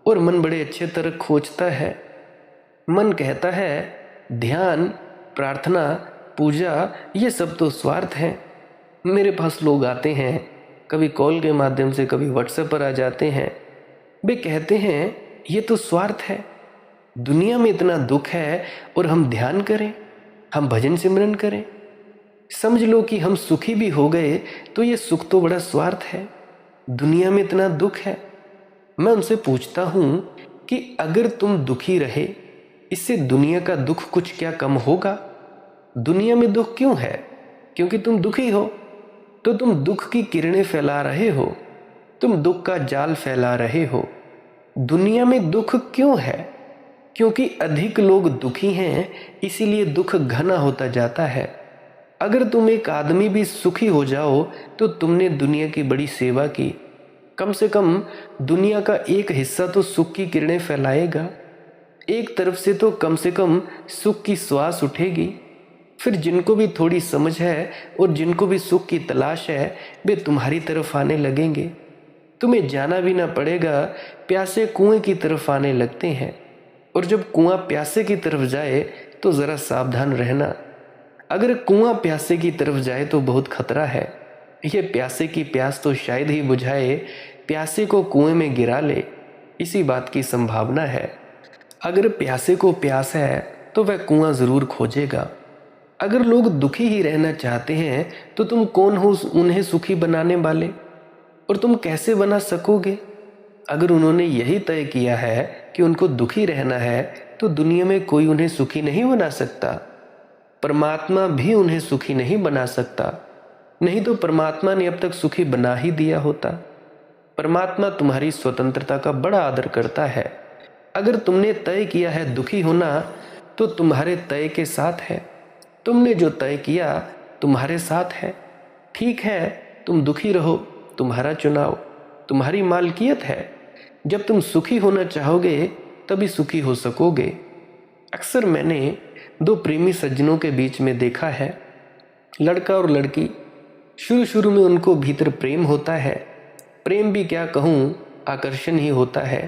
और मन बड़े अच्छे तरह खोजता है। मन कहता है ध्यान, प्रार्थना, पूजा ये सब तो स्वार्थ है। मेरे पास लोग आते हैं, कभी कॉल के माध्यम से, कभी व्हाट्सएप पर आ जाते हैं, वे कहते हैं ये तो स्वार्थ है, दुनिया में इतना दुख है और हम ध्यान करें, हम भजन सिमरन करें, समझ लो कि हम सुखी भी हो गए तो ये सुख तो बड़ा स्वार्थ है, दुनिया में इतना दुख है। मैं उनसे पूछता हूँ कि अगर तुम दुखी रहे, इससे दुनिया का दुख कुछ क्या कम होगा? दुनिया में दुख क्यों है? क्योंकि तुम दुखी हो, तो तुम दुख की किरणें फैला रहे हो, तुम दुख का जाल फैला रहे हो। दुनिया में दुख क्यों है? क्योंकि अधिक लोग दुखी हैं, इसीलिए दुख घना होता जाता है। अगर तुम एक आदमी भी सुखी हो जाओ तो तुमने दुनिया की बड़ी सेवा की। कम से कम दुनिया का एक हिस्सा तो सुख की किरणें फैलाएगा, एक तरफ से तो कम से कम सुख की श्वास उठेगी। फिर जिनको भी थोड़ी समझ है और जिनको भी सुख की तलाश है, वे तुम्हारी तरफ आने लगेंगे। तुम्हें जाना भी ना पड़ेगा, प्यासे कुएं की तरफ आने लगते हैं। और जब कुआं प्यासे की तरफ जाए तो ज़रा सावधान रहना। अगर कुआं प्यासे की तरफ जाए तो बहुत खतरा है। ये प्यासे की प्यास तो शायद ही बुझाए, प्यासे को कुएं में गिरा ले, इसी बात की संभावना है। अगर प्यासे को प्यास है तो वह कुआं ज़रूर खोजेगा। अगर लोग दुखी ही रहना चाहते हैं तो तुम कौन हो उन्हें सुखी बनाने वाले, और तुम कैसे बना सकोगे? अगर उन्होंने यही तय किया है कि उनको दुखी रहना है तो दुनिया में कोई उन्हें सुखी नहीं बना सकता। परमात्मा भी उन्हें सुखी नहीं बना सकता, नहीं तो परमात्मा ने अब तक सुखी बना ही दिया होता। परमात्मा तुम्हारी स्वतंत्रता का बड़ा आदर करता है। अगर तुमने तय किया है दुखी होना तो तुम्हारे तय के साथ है। तुमने जो तय किया तुम्हारे साथ है। ठीक है, तुम दुखी रहो, तुम्हारा चुनाव, तुम्हारी मालकियत है। जब तुम सुखी होना चाहोगे तभी सुखी हो सकोगे। अक्सर मैंने दो प्रेमी सज्जनों के बीच में देखा है, लड़का और लड़की। शुरू शुरू में उनको भीतर प्रेम होता है। प्रेम भी क्या कहूँ, आकर्षण ही होता है,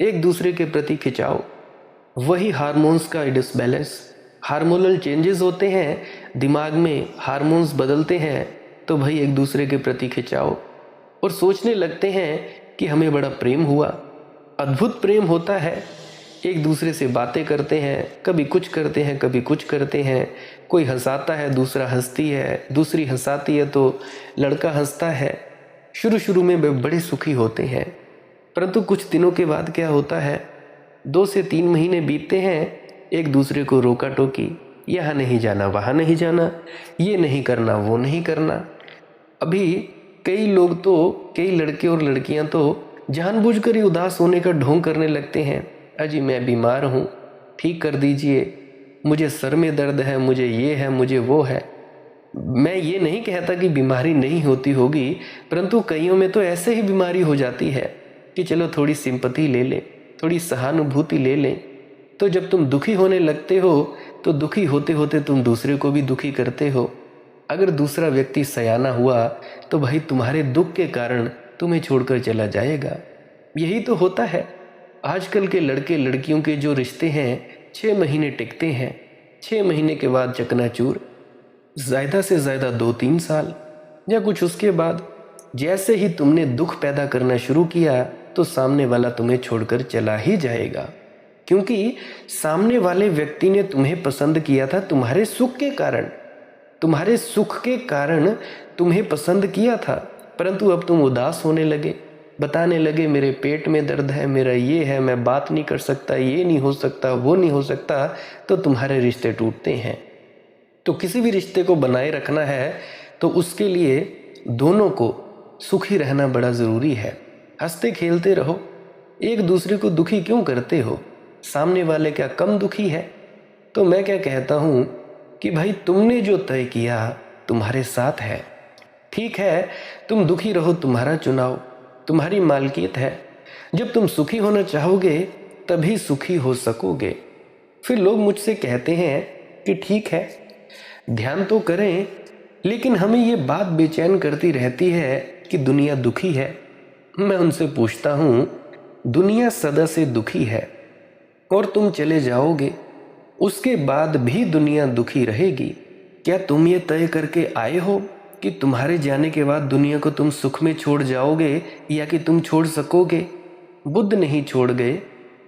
एक दूसरे के प्रति खिंचाव। वही हार्मोन्स का डिसबैलेंस, हार्मोनल चेंजेस होते हैं, दिमाग में हार्मोन्स बदलते हैं तो भाई एक दूसरे के प्रति खिंचाव, और सोचने लगते हैं कि हमें बड़ा प्रेम हुआ। अद्भुत प्रेम होता है। एक दूसरे से बातें करते हैं, कभी कुछ करते हैं कभी कुछ करते हैं। कोई हंसाता है, दूसरा हंसती है, दूसरी हंसाती है तो लड़का हंसता है। शुरू शुरू में वे बड़े सुखी होते हैं, परंतु कुछ दिनों के बाद क्या होता है, 2 से 3 महीने बीतते हैं, एक दूसरे को रोका टोकी, यहाँ नहीं जाना वहाँ नहीं जाना, ये नहीं करना वो नहीं करना। अभी कई लोग तो, कई लड़के और लड़कियां तो जानबूझकर ही उदास होने का ढोंग करने लगते हैं। अजी मैं बीमार हूँ, ठीक कर दीजिए, मुझे सर में दर्द है, मुझे ये है, मुझे वो है। मैं ये नहीं कहता कि बीमारी नहीं होती होगी, परंतु कईयों में तो ऐसे ही बीमारी हो जाती है कि चलो थोड़ी सिंपैथी ले लें, थोड़ी सहानुभूति ले लें। तो जब तुम दुखी होने लगते हो तो दुखी होते होते तुम दूसरे को भी दुखी करते हो। अगर दूसरा व्यक्ति सयाना हुआ तो भाई तुम्हारे दुख के कारण तुम्हें छोड़कर चला जाएगा। यही तो होता है। आजकल के लड़के लड़कियों के जो रिश्ते हैं 6 महीने टिकते हैं, 6 महीने के बाद चकनाचूर, ज़्यादा से ज़्यादा 2-3 साल या कुछ उसके बाद। जैसे ही तुमने दुख पैदा करना शुरू किया तो सामने वाला तुम्हें छोड़कर चला ही जाएगा, क्योंकि सामने वाले व्यक्ति ने तुम्हें पसंद किया था तुम्हारे सुख के कारण, तुम्हारे सुख के कारण तुम्हें पसंद किया था। परंतु अब तुम उदास होने लगे, बताने लगे मेरे पेट में दर्द है, मेरा ये है, मैं बात नहीं कर सकता, ये नहीं हो सकता, वो नहीं हो सकता, तो तुम्हारे रिश्ते टूटते हैं। तो किसी भी रिश्ते को बनाए रखना है तो उसके लिए दोनों को सुखी रहना बड़ा ज़रूरी है। हंसते खेलते रहो, एक दूसरे को दुखी क्यों करते हो? सामने वाले क्या कम दुखी है? तो मैं क्या कहता हूँ कि भाई तुमने जो तय किया तुम्हारे साथ है। ठीक है, तुम दुखी रहो, तुम्हारा चुनाव, तुम्हारी मालकियत है। जब तुम सुखी होना चाहोगे तभी सुखी हो सकोगे। फिर लोग मुझसे कहते हैं कि ठीक है, ध्यान तो करें, लेकिन हमें ये बात बेचैन करती रहती है कि दुनिया दुखी है। मैं उनसे पूछता हूँ, दुनिया सदा से दुखी है और तुम चले जाओगे, उसके बाद भी दुनिया दुखी रहेगी। क्या तुम ये तय करके आए हो कि तुम्हारे जाने के बाद दुनिया को तुम सुख में छोड़ जाओगे या कि तुम छोड़ सकोगे? बुद्ध नहीं छोड़ गए,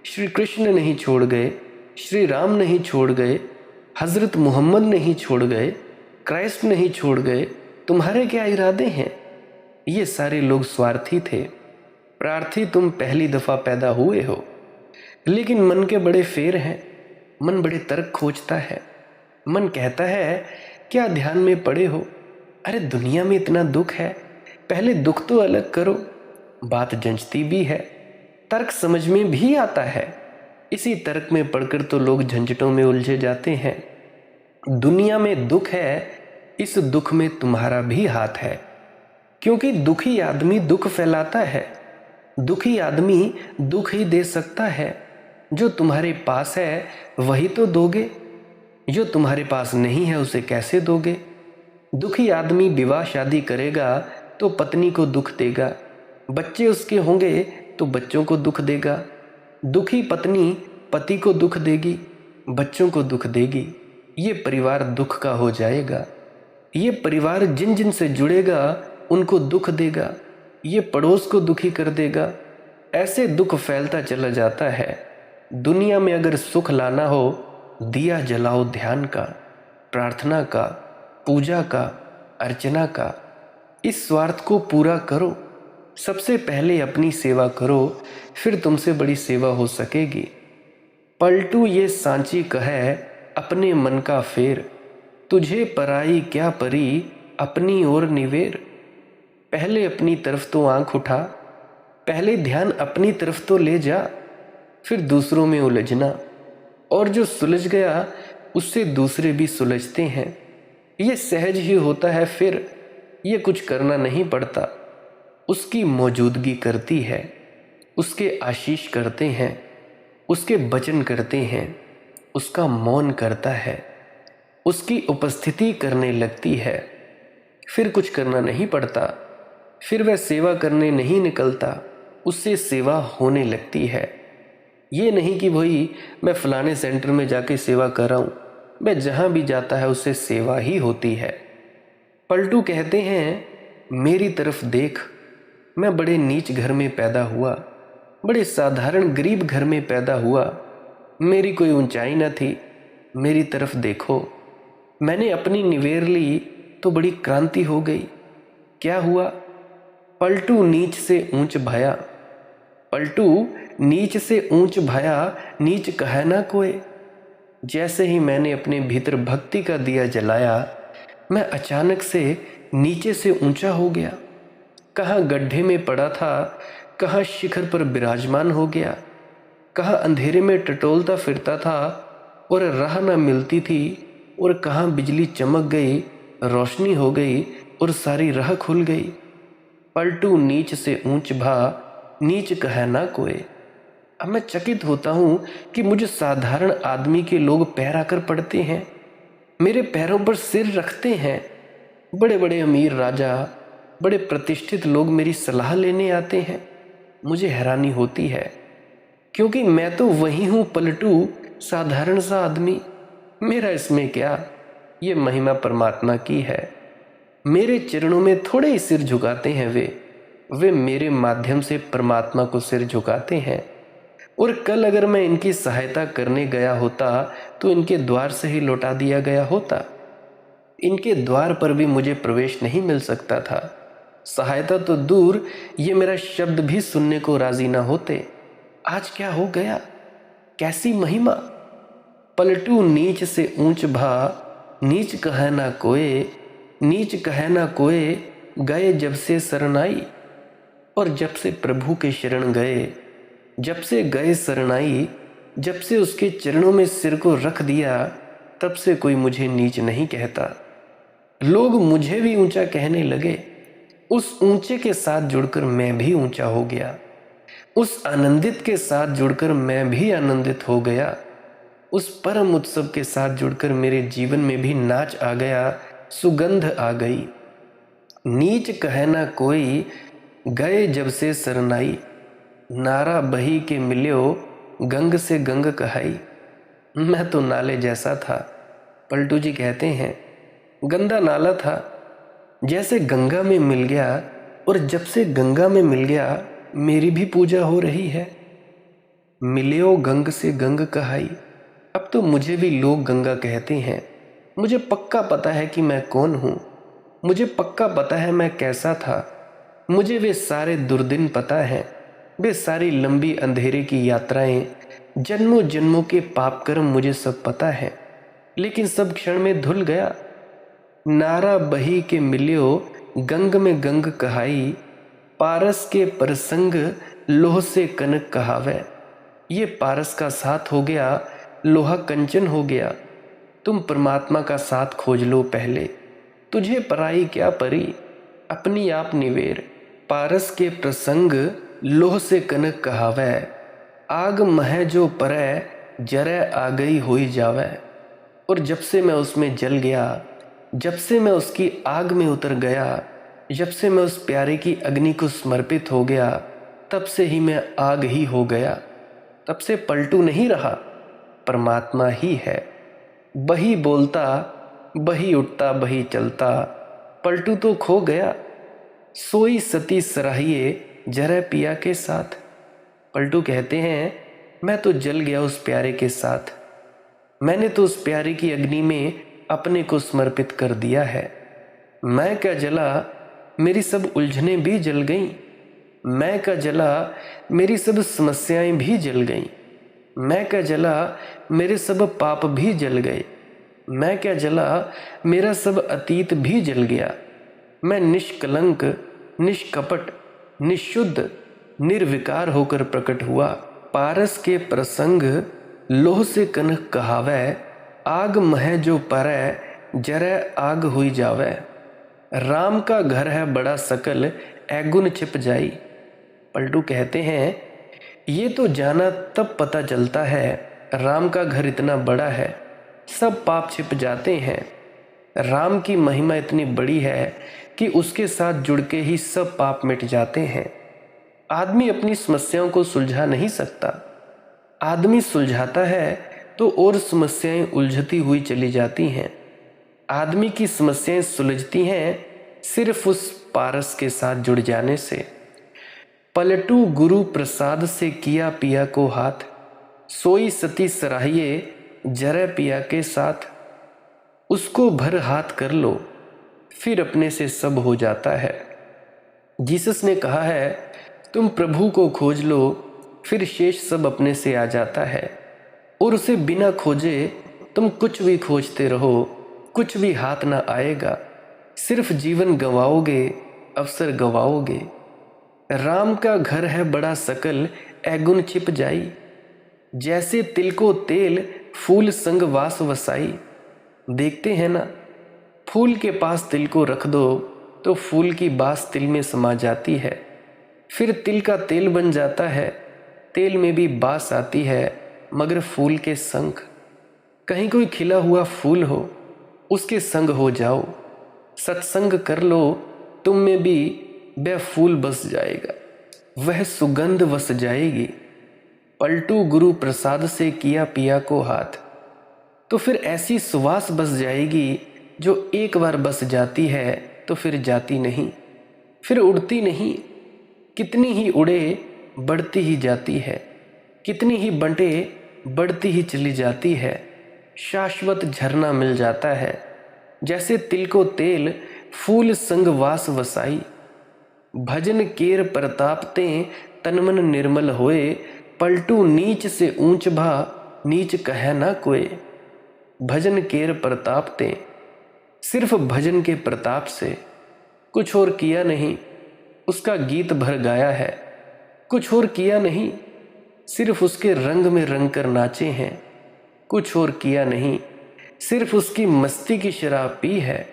श्री कृष्ण नहीं छोड़ गए, श्री राम नहीं छोड़ गए, हज़रत मोहम्मद नहीं छोड़ गए, क्राइस्ट नहीं छोड़ गए। तुम्हारे क्या इरादे हैं? ये सारे लोग स्वार्थी थे। प्रार्थी तुम पहली दफ़ा पैदा हुए हो, लेकिन मन के बड़े फेर हैं। मन बड़े तर्क खोजता है। मन कहता है क्या ध्यान में पड़े हो? अरे दुनिया में इतना दुख है, पहले दुख तो अलग करो। बात जंचती भी है, तर्क समझ में भी आता है। इसी तर्क में पढ़कर तो लोग झंझटों में उलझे जाते हैं। दुनिया में दुख है, इस दुख में तुम्हारा भी हाथ है, क्योंकि दुखी आदमी दुख फैलाता है। दुखी आदमी दुख ही दे सकता है। जो तुम्हारे पास है वही तो दोगे, जो तुम्हारे पास नहीं है उसे कैसे दोगे? दुखी आदमी विवाह शादी करेगा तो पत्नी को दुख देगा, बच्चे उसके होंगे तो बच्चों को दुख देगा। दुखी पत्नी पति को दुख देगी, बच्चों को दुख देगी। ये परिवार दुख का हो जाएगा। ये परिवार जिन जिन से जुड़ेगा उनको दुख देगा, ये पड़ोस को दुखी कर देगा। ऐसे दुख फैलता चला जाता है। दुनिया में अगर सुख लाना हो, दिया जलाओ ध्यान का। प्रार्थना का, पूजा का, अर्चना का। इस स्वार्थ को पूरा करो। सबसे पहले अपनी सेवा करो, फिर तुमसे बड़ी सेवा हो सकेगी। पलटू ये सांची कहे अपने मन का फेर, तुझे पराई क्या परी अपनी ओर निवेर। पहले अपनी तरफ तो आंख उठा, पहले ध्यान अपनी तरफ तो ले जा, फिर दूसरों में उलझना। और जो सुलझ गया उससे दूसरे भी सुलझते हैं। ये सहज ही होता है, फिर ये कुछ करना नहीं पड़ता। उसकी मौजूदगी करती है, उसके आशीष करते हैं, उसके वचन करते हैं, उसका मौन करता है, उसकी उपस्थिति करने लगती है। फिर कुछ करना नहीं पड़ता, फिर वह सेवा करने नहीं निकलता, उससे सेवा होने लगती है। ये नहीं कि भाई मैं फलाने सेंटर में जाके सेवा कर रहा हूँ, मैं जहाँ भी जाता है उससे सेवा ही होती है। पलटू कहते हैं, मेरी तरफ देख, मैं बड़े नीच घर में पैदा हुआ, बड़े साधारण गरीब घर में पैदा हुआ। मेरी कोई ऊंचाई न थी, मेरी तरफ देखो। मैंने अपनी निवेर ली तो बड़ी क्रांति हो गई। क्या हुआ? पलटू नीच से ऊंच भाया। पलटू नीच से ऊंच भाया, नीच कहे ना कोई। जैसे ही मैंने अपने भीतर भक्ति का दिया जलाया, मैं अचानक से नीचे से ऊंचा हो गया। कहाँ गड्ढे में पड़ा था, कहाँ शिखर पर विराजमान हो गया, कहाँ अंधेरे में टटोलता फिरता था और राह न मिलती थी, और कहाँ बिजली चमक गई, रोशनी हो गई और सारी राह खुल गई। पलटू नीच से ऊंच भा, नीच कहे ना कोई। अब मैं चकित होता हूँ कि मुझे साधारण आदमी के लोग पैर आकर पड़ते हैं, मेरे पैरों पर सिर रखते हैं। बड़े बड़े अमीर राजा, बड़े प्रतिष्ठित लोग मेरी सलाह लेने आते हैं। मुझे हैरानी होती है, क्योंकि मैं तो वही हूँ पलटू, साधारण सा आदमी। मेरा इसमें क्या, ये महिमा परमात्मा की है। मेरे चरणों में थोड़े ही सिर झुकाते हैं वे मेरे माध्यम से परमात्मा को सिर झुकाते हैं। और कल अगर मैं इनकी सहायता करने गया होता तो इनके द्वार से ही लौटा दिया गया होता। इनके द्वार पर भी मुझे प्रवेश नहीं मिल सकता था। सहायता तो दूर, ये मेरा शब्द भी सुनने को राजी ना होते। आज क्या हो गया, कैसी महिमा। पलटू नीच से ऊंच भा, नीच कहे ना कोय, नीच कहे ना कोय, गए जब से शरणाई। और जब से प्रभु के शरण गए, जब से गए शरणाई, जब से उसके चरणों में सिर को रख दिया, तब से कोई मुझे नीच नहीं कहता। लोग मुझे भी ऊंचा कहने लगे। उस ऊंचे के साथ जुड़कर मैं भी ऊंचा हो गया। उस आनंदित के साथ जुड़कर मैं भी आनंदित हो गया। उस परम उत्सव के साथ जुड़कर मेरे जीवन में भी नाच आ गया, सुगंध आ गई। नीच कहे ना कोई, गए जब से शरणाई। नारा बही के मिल्यो, गंग से गंग कहाई। मैं तो नाले जैसा था, पलटू जी कहते हैं, गंदा नाला था, जैसे गंगा में मिल गया। और जब से गंगा में मिल गया, मेरी भी पूजा हो रही है। मिल्यो गंग से गंग कहाई। अब तो मुझे भी लोग गंगा कहते हैं। मुझे पक्का पता है कि मैं कौन हूँ, मुझे पक्का पता है मैं कैसा था। मुझे वे सारे दुर्दिन पता है, वे सारी लंबी अंधेरे की यात्राएं, जन्मों जन्मों के पाप कर्म मुझे सब पता है। लेकिन सब क्षण में धुल गया। नारा बही के मिल्यो, गंग में गंग कहाई। पारस के प्रसंग, लोह से कनक कहावे। ये पारस का साथ हो गया, लोहा कंचन हो गया। तुम परमात्मा का साथ खोज लो पहले, तुझे पराई क्या परी अपनी आप निवेर। पारस के प्रसंग, लोह से कनक कहावे। आग मह जो परै, जरै आ गई होई जावे। और जब से मैं उसमें जल गया, जब से मैं उसकी आग में उतर गया, जब से मैं उस प्यारे की अग्नि को समर्पित हो गया, तब से ही मैं आग ही हो गया। तब से पलटू नहीं रहा, परमात्मा ही है। बही बोलता, बही उठता, बही चलता, पलटू तो खो गया। सोई सती सराहिए, जरा पिया के साथ। पलटू कहते हैं, मैं तो जल गया उस प्यारे के साथ। मैंने तो उस प्यारे की अग्नि में अपने को समर्पित कर दिया है। मैं क्या जला, मेरी सब उलझनें भी जल गईं। मैं क्या जला, मेरी सब समस्याएं भी जल गईं। मैं क्या जला, मेरे सब पाप भी जल गए। मैं क्या जला, मेरा सब अतीत भी जल गया। मैं निष्कलंक, निष्कपट, निशुद्ध, निर्विकार होकर प्रकट हुआ। पारस के प्रसंग लोह से कनक कहावै, आग मह जो परੈ जरै आग हुई जावै। राम का घर है बड़ा सकल, ऐगुन छिप जाई। पलटू कहते हैं, ये तो जाना तब पता चलता है राम का घर इतना बड़ा है, सब पाप छिप जाते हैं। राम की महिमा इतनी बड़ी है कि उसके साथ जुड़ के ही सब पाप मिट जाते हैं। आदमी अपनी समस्याओं को सुलझा नहीं सकता। आदमी सुलझाता है तो और समस्याएं उलझती हुई चली जाती हैं। आदमी की समस्याएं सुलझती हैं सिर्फ उस पारस के साथ जुड़ जाने से। पलटू गुरु प्रसाद से किया पिया को हाथ, सोई सती सराहिए जरे पिया के साथ। उसको भर हाथ कर लो, फिर अपने से सब हो जाता है। जीसस ने कहा है, तुम प्रभु को खोज लो, फिर शेष सब अपने से आ जाता है। और उसे बिना खोजे तुम कुछ भी खोजते रहो, कुछ भी हाथ ना आएगा। सिर्फ जीवन गंवाओगे, अवसर गंवाओगे। राम का घर है बड़ा सकल, ऐगुन छिप जाई। जैसे तिल को तेल, फूल संग वास वसाई। देखते हैं ना, फूल के पास तिल को रख दो तो फूल की बास तिल में समा जाती है, फिर तिल का तेल बन जाता है। तेल में भी बास आती है, मगर फूल के संग। कहीं कोई खिला हुआ फूल हो, उसके संग हो जाओ। सत्संग कर लो, तुम में भी वह फूल बस जाएगा, वह सुगंध वस जाएगी। पलटू गुरु प्रसाद से किया पिया को हाथ, तो फिर ऐसी सुवास बस जाएगी जो एक बार बस जाती है तो फिर जाती नहीं, फिर उड़ती नहीं। कितनी ही उड़े बढ़ती ही जाती है, कितनी ही बंटे बढ़ती ही चली जाती है। शाश्वत झरना मिल जाता है, जैसे तिल को तेल, फूल संग वास वसाई। भजन केर प्रतापते तनमन निर्मल होए। पलटू नीच से ऊंच भा, नीच कहे ना कोय। भजन केर प्रतापते, सिर्फ भजन के प्रताप से, कुछ और किया नहीं, उसका गीत भर गाया है। कुछ और किया नहीं, सिर्फ उसके रंग में रंग कर नाचे हैं। कुछ और किया नहीं, सिर्फ उसकी मस्ती की शराब पी है।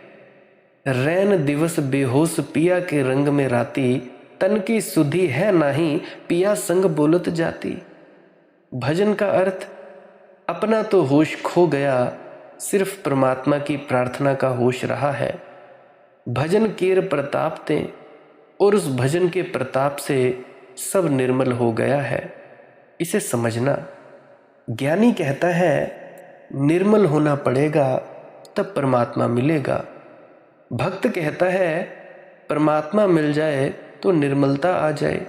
रैन दिवस बेहोश पिया के रंग में राती। तन की सुधि है नाही, पिया संग बोलत जाती। भजन का अर्थ, अपना तो होश खो गया, सिर्फ परमात्मा की प्रार्थना का होश रहा है। भजन केर प्रताप ते, और उस भजन के प्रताप से सब निर्मल हो गया है। इसे समझना। ज्ञानी कहता है, निर्मल होना पड़ेगा तब परमात्मा मिलेगा। भक्त कहता है, परमात्मा मिल जाए तो निर्मलता आ जाए।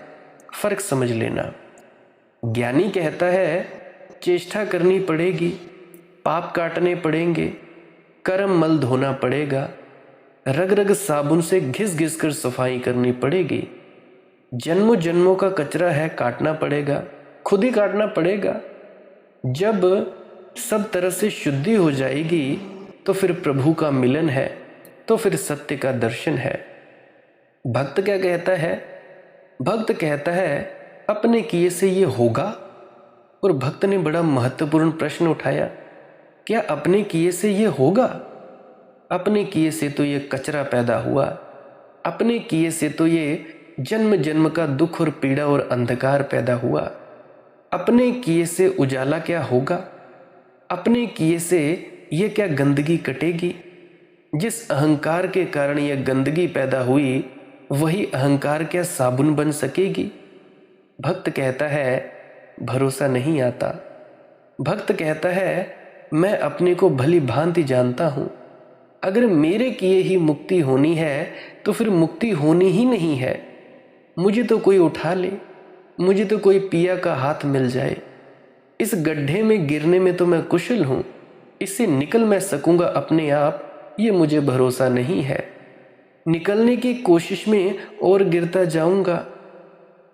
फर्क समझ लेना। ज्ञानी कहता है, चेष्टा करनी पड़ेगी, पाप काटने पड़ेंगे, कर्म मल धोना पड़ेगा, रग रग साबुन से घिस घिस कर सफाई करनी पड़ेगी। जन्मों जन्मों का कचरा है, काटना पड़ेगा, खुद ही काटना पड़ेगा। जब सब तरह से शुद्धि हो जाएगी तो फिर प्रभु का मिलन है, तो फिर सत्य का दर्शन है। भक्त क्या कहता है? भक्त कहता है, अपने किए से ये होगा। और भक्त ने बड़ा महत्वपूर्ण प्रश्न उठाया, क्या अपने किए से ये होगा? अपने किए से तो ये कचरा पैदा हुआ, अपने किए से तो ये जन्म जन्म का दुख और पीड़ा और अंधकार पैदा हुआ। अपने किए से उजाला क्या होगा? अपने किए से ये क्या गंदगी कटेगी? जिस अहंकार के कारण यह गंदगी पैदा हुई, वही अहंकार क्या साबुन बन सकेगी? भक्त कहता है, भरोसा नहीं आता। भक्त कहता है, मैं अपने को भली भांति जानता हूं। अगर मेरे किए ही मुक्ति होनी है तो फिर मुक्ति होनी ही नहीं है। मुझे तो कोई उठा ले, मुझे तो कोई पिया का हाथ मिल जाए। इस गड्ढे में गिरने में तो मैं कुशल हूं, इससे निकल मैं सकूंगा अपने आप, ये मुझे भरोसा नहीं है। निकलने की कोशिश में और गिरता जाऊंगा।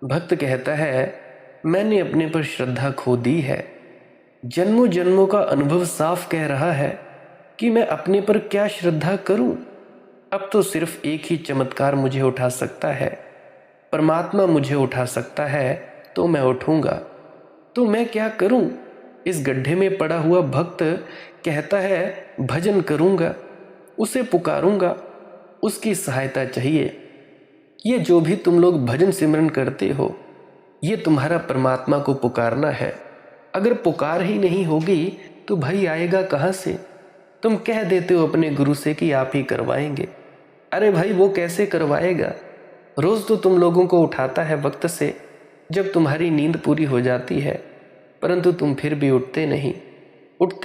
भक्त कहता है, मैंने अपने पर श्रद्धा खो दी है। जन्मों जन्मों का अनुभव साफ कह रहा है कि मैं अपने पर क्या श्रद्धा करूं। अब तो सिर्फ एक ही चमत्कार मुझे उठा सकता है, परमात्मा मुझे उठा सकता है, तो मैं उठूंगा। तो मैं क्या करूं? इस गड्ढे में पड़ा हुआ भक्त कहता है, भजन करूंगा, उसे पुकारूंगा, उसकी सहायता चाहिए। ये जो भी तुम लोग भजन सिमरन करते हो, ये तुम्हारा परमात्मा को पुकारना है। अगर पुकार ही नहीं होगी तो भाई आएगा कहाँ से? तुम कह देते हो अपने गुरु से कि आप ही करवाएंगे। अरे भाई वो कैसे करवाएगा? रोज तो तुम लोगों को उठाता है वक्त से, जब तुम्हारी नींद पूरी हो जाती है, परंतु तुम फिर भी उठते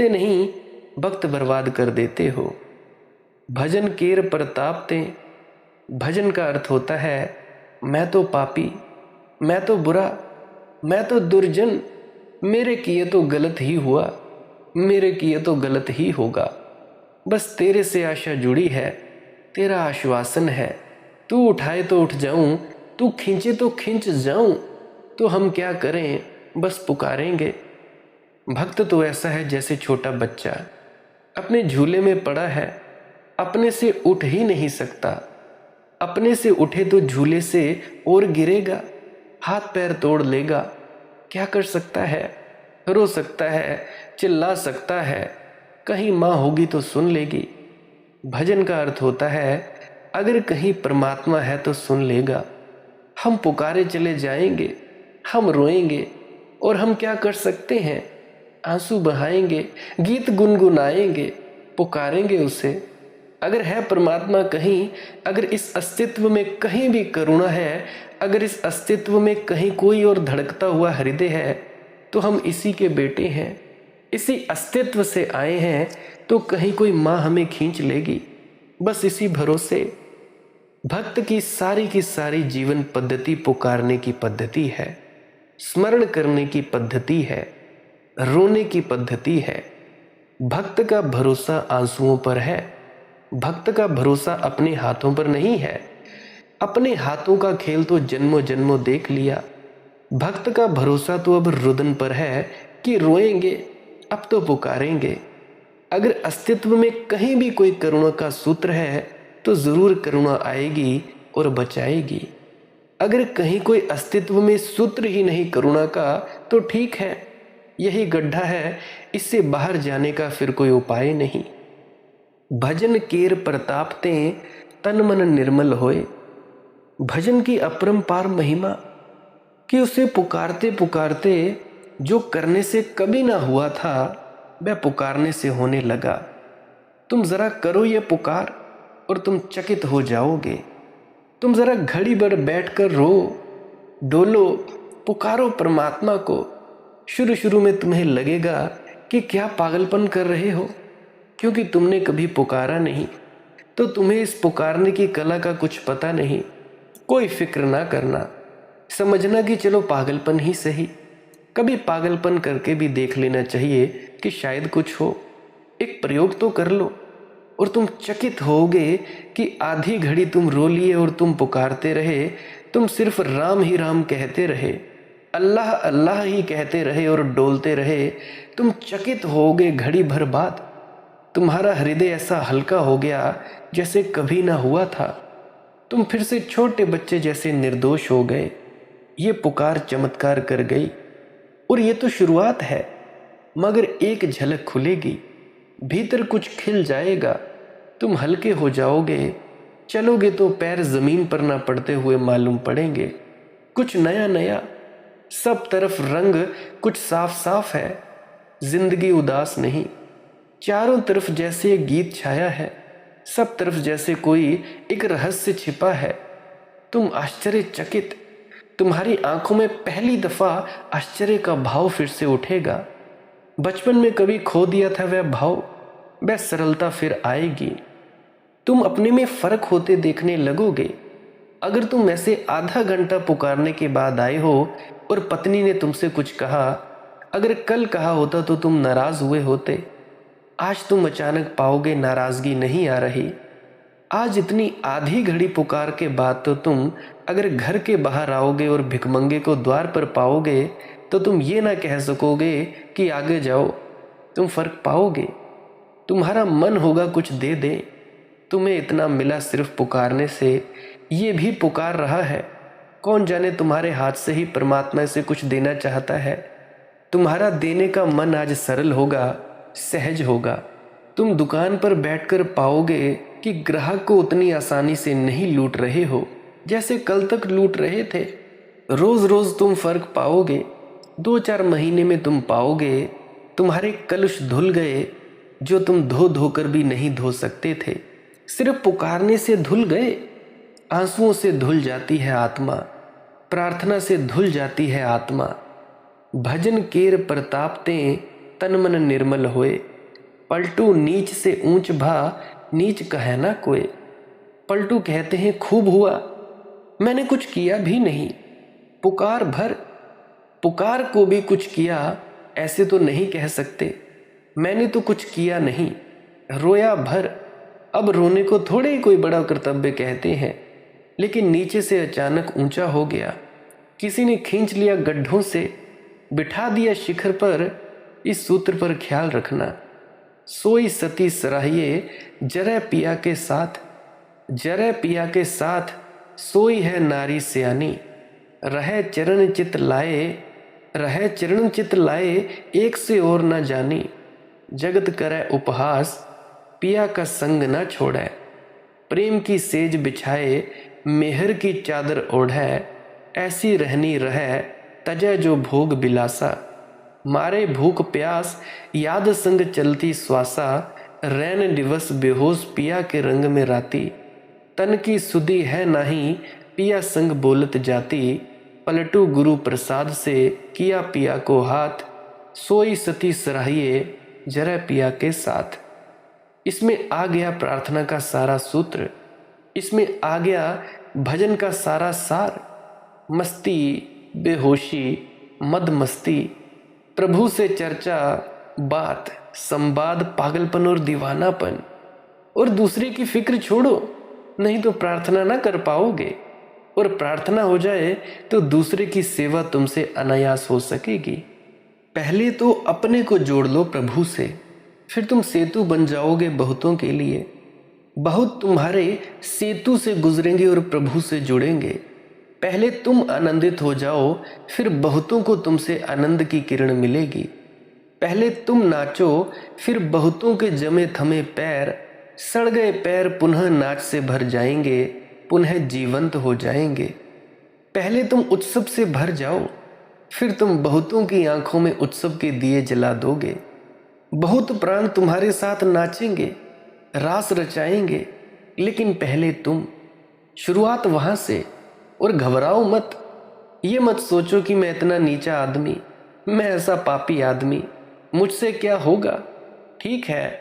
नहीं, वक्त बर्बाद कर देते हो। भजन केर प्रताप ते। भजन का अर्थ होता है, मैं तो पापी, मैं तो बुरा, मैं तो दुर्जन, मेरे किए तो गलत ही हुआ, मेरे किए तो गलत ही होगा। बस तेरे से आशा जुड़ी है, तेरा आश्वासन है। तू उठाए तो उठ जाऊं, तू खींचे तो खींच जाऊं। तो हम क्या करें, बस पुकारेंगे। भक्त तो ऐसा है जैसे छोटा बच्चा अपने झूले में पड़ा है, अपने से उठ ही नहीं सकता। अपने से उठे तो झूले से और गिरेगा, हाथ पैर तोड़ लेगा। क्या कर सकता है? रो सकता है, चिल्ला सकता है, कहीं माँ होगी तो सुन लेगी। भजन का अर्थ होता है, अगर कहीं परमात्मा है तो सुन लेगा। हम पुकारे चले जाएंगे, हम रोएंगे, और हम क्या कर सकते हैं? आंसू बहाएंगे, गीत गुनगुनाएंगे, पुकारेंगे उसे। अगर है परमात्मा कहीं, अगर इस अस्तित्व में कहीं भी करुणा है, अगर इस अस्तित्व में कहीं कोई और धड़कता हुआ हृदय है, तो हम इसी के बेटे हैं, इसी अस्तित्व से आए हैं। तो कहीं कोई माँ हमें खींच लेगी, बस इसी भरोसे। भक्त की सारी जीवन पद्धति पुकारने की पद्धति है, स्मरण करने की पद्धति है, रोने की पद्धति है। भक्त का भरोसा आंसुओं पर है। भक्त का भरोसा अपने हाथों पर नहीं है। अपने हाथों का खेल तो जन्मों जन्मों देख लिया। भक्त का भरोसा तो अब रुदन पर है कि रोएंगे, अब तो पुकारेंगे। अगर अस्तित्व में कहीं भी कोई करुणा का सूत्र है तो जरूर करुणा आएगी और बचाएगी। अगर कहीं कोई अस्तित्व में सूत्र ही नहीं करुणा का, तो ठीक है, यही गड्ढा है, इससे बाहर जाने का फिर कोई उपाय नहीं। भजन केर प्रताप ते, तन मन निर्मल होए। भजन की अपरंपार महिमा कि उसे पुकारते पुकारते जो करने से कभी ना हुआ था, वह पुकारने से होने लगा। तुम जरा करो ये पुकार और तुम चकित हो जाओगे। तुम जरा घड़ी भर बैठकर रो, डोलो, पुकारो परमात्मा को। शुरू में तुम्हें लगेगा कि क्या पागलपन कर रहे हो, क्योंकि तुमने कभी पुकारा नहीं, तो तुम्हें इस पुकारने की कला का कुछ पता नहीं। कोई फिक्र ना करना, समझना कि चलो पागलपन ही सही। कभी पागलपन करके भी देख लेना चाहिए कि शायद कुछ हो। एक प्रयोग तो कर लो और तुम चकित होगे कि आधी घड़ी तुम रो लिए और तुम पुकारते रहे, तुम सिर्फ राम ही राम कहते रहे, अल्लाह अल्लाह ही कहते रहे और डोलते रहे। तुम चकित होगे घड़ी भर बाद। तुम्हारा हृदय ऐसा हल्का हो गया जैसे कभी ना हुआ था। तुम फिर से छोटे बच्चे जैसे निर्दोष हो गए। ये पुकार चमत्कार कर गई। और ये तो शुरुआत है, मगर एक झलक खुलेगी, भीतर कुछ खिल जाएगा। तुम हल्के हो जाओगे, चलोगे तो पैर जमीन पर ना पड़ते हुए मालूम पड़ेंगे। कुछ नया नया, सब तरफ रंग कुछ साफ साफ है। जिंदगी उदास नहीं, चारों तरफ जैसे एक गीत छाया है, सब तरफ जैसे कोई एक रहस्य छिपा है। तुम आश्चर्यचकित, तुम्हारी आंखों में पहली दफा आश्चर्य का भाव फिर से उठेगा। बचपन में कभी खो दिया था वह भाव, वह सरलता फिर आएगी। तुम अपने में फर्क होते देखने लगोगे। अगर तुम ऐसे आधा घंटा पुकारने के बाद आए हो और पत्नी ने तुमसे कुछ कहा, अगर कल कहा होता तो तुम नाराज हुए होते। आज तुम अचानक पाओगे नाराजगी नहीं आ रही। आज इतनी आधी घड़ी पुकार के बाद तो तुम अगर घर के बाहर आओगे और भिखमंगे को द्वार पर पाओगे तो तुम ये ना कह सकोगे कि आगे जाओ। तुम फर्क पाओगे। तुम्हारा मन होगा कुछ दे दे। तुम्हें इतना मिला सिर्फ पुकारने से, ये भी पुकार रहा है। कौन जाने तुम्हारे हाथ से ही परमात्मा से कुछ देना चाहता है। तुम्हारा देने का मन आज सरल होगा, सहज होगा। तुम दुकान पर बैठकर पाओगे कि ग्राहक को उतनी आसानी से नहीं लूट रहे हो जैसे कल तक लूट रहे थे। रोज रोज तुम फर्क पाओगे। 2-4 महीने में तुम पाओगे तुम्हारे कलुष धुल गए, जो तुम धो धोकर भी नहीं धो सकते थे। सिर्फ पुकारने से धुल गए। आंसुओं से धुल जाती है आत्मा, प्रार्थना से धुल जाती है आत्मा। भजन केर प्रतापते तन मन निर्मल होए। पलटू नीच से ऊंच भा नीच कहे ना कोई। पलटू कहते हैं खूब हुआ, मैंने कुछ किया भी नहीं। पुकार भर, पुकार को भी कुछ किया ऐसे तो नहीं कह सकते। मैंने तो कुछ किया नहीं। रोया भर, अब रोने को थोड़े ही कोई बड़ा कर्तव्य कहते हैं। लेकिन नीचे से अचानक ऊंचा हो गया। किसी ने खींच लिया गड्ढों से, बिठा दिया शिखर पर। इस सूत्र पर ख्याल रखना, सोई सती सराहिए जरे पिया के साथ। जरे पिया के साथ सोई है नारी सियानी। रहे चरण चित लाए, रहे चरण चित लाए एक से और न जानी। जगत करे उपहास पिया का संग न छोड़े। प्रेम की सेज बिछाए मेहर की चादर ओढ़े। ऐसी रहनी रहे तजय जो भोग बिलासा। मारे भूख प्यास याद संग चलती श्वासा। रैन दिवस बेहोश पिया के रंग में राती। तन की सुधी है नाही पिया संग बोलत जाती। पलटू गुरु प्रसाद से किया पिया को हाथ। सोई सती सराहिए जरा पिया के साथ। इसमें आ गया प्रार्थना का सारा सूत्र। इसमें आ गया भजन का सारा सार। मस्ती, बेहोशी, मद मस्ती, प्रभु से चर्चा, बात, संवाद, पागलपन और दीवानापन। और दूसरे की फिक्र छोड़ो, नहीं तो प्रार्थना ना कर पाओगे। और प्रार्थना हो जाए तो दूसरे की सेवा तुमसे अनायास हो सकेगी। पहले तो अपने को जोड़ लो प्रभु से, फिर तुम सेतु बन जाओगे बहुतों के लिए। बहुत तुम्हारे सेतु से गुजरेंगे और प्रभु से जुड़ेंगे। पहले तुम आनंदित हो जाओ, फिर बहुतों को तुमसे आनंद की किरण मिलेगी। पहले तुम नाचो, फिर बहुतों के जमे थमे पैर, सड़ गए पैर पुनः नाच से भर जाएंगे, पुनः जीवंत हो जाएंगे। पहले तुम उत्सव से भर जाओ, फिर तुम बहुतों की आंखों में उत्सव के दिए जला दोगे। बहुत प्राण तुम्हारे साथ नाचेंगे, रास रचाएंगे, लेकिन पहले तुम। शुरुआत वहां से। और घबराओ मत। ये मत सोचो कि मैं इतना नीचा आदमी, मैं ऐसा पापी आदमी, मुझसे क्या होगा। ठीक है,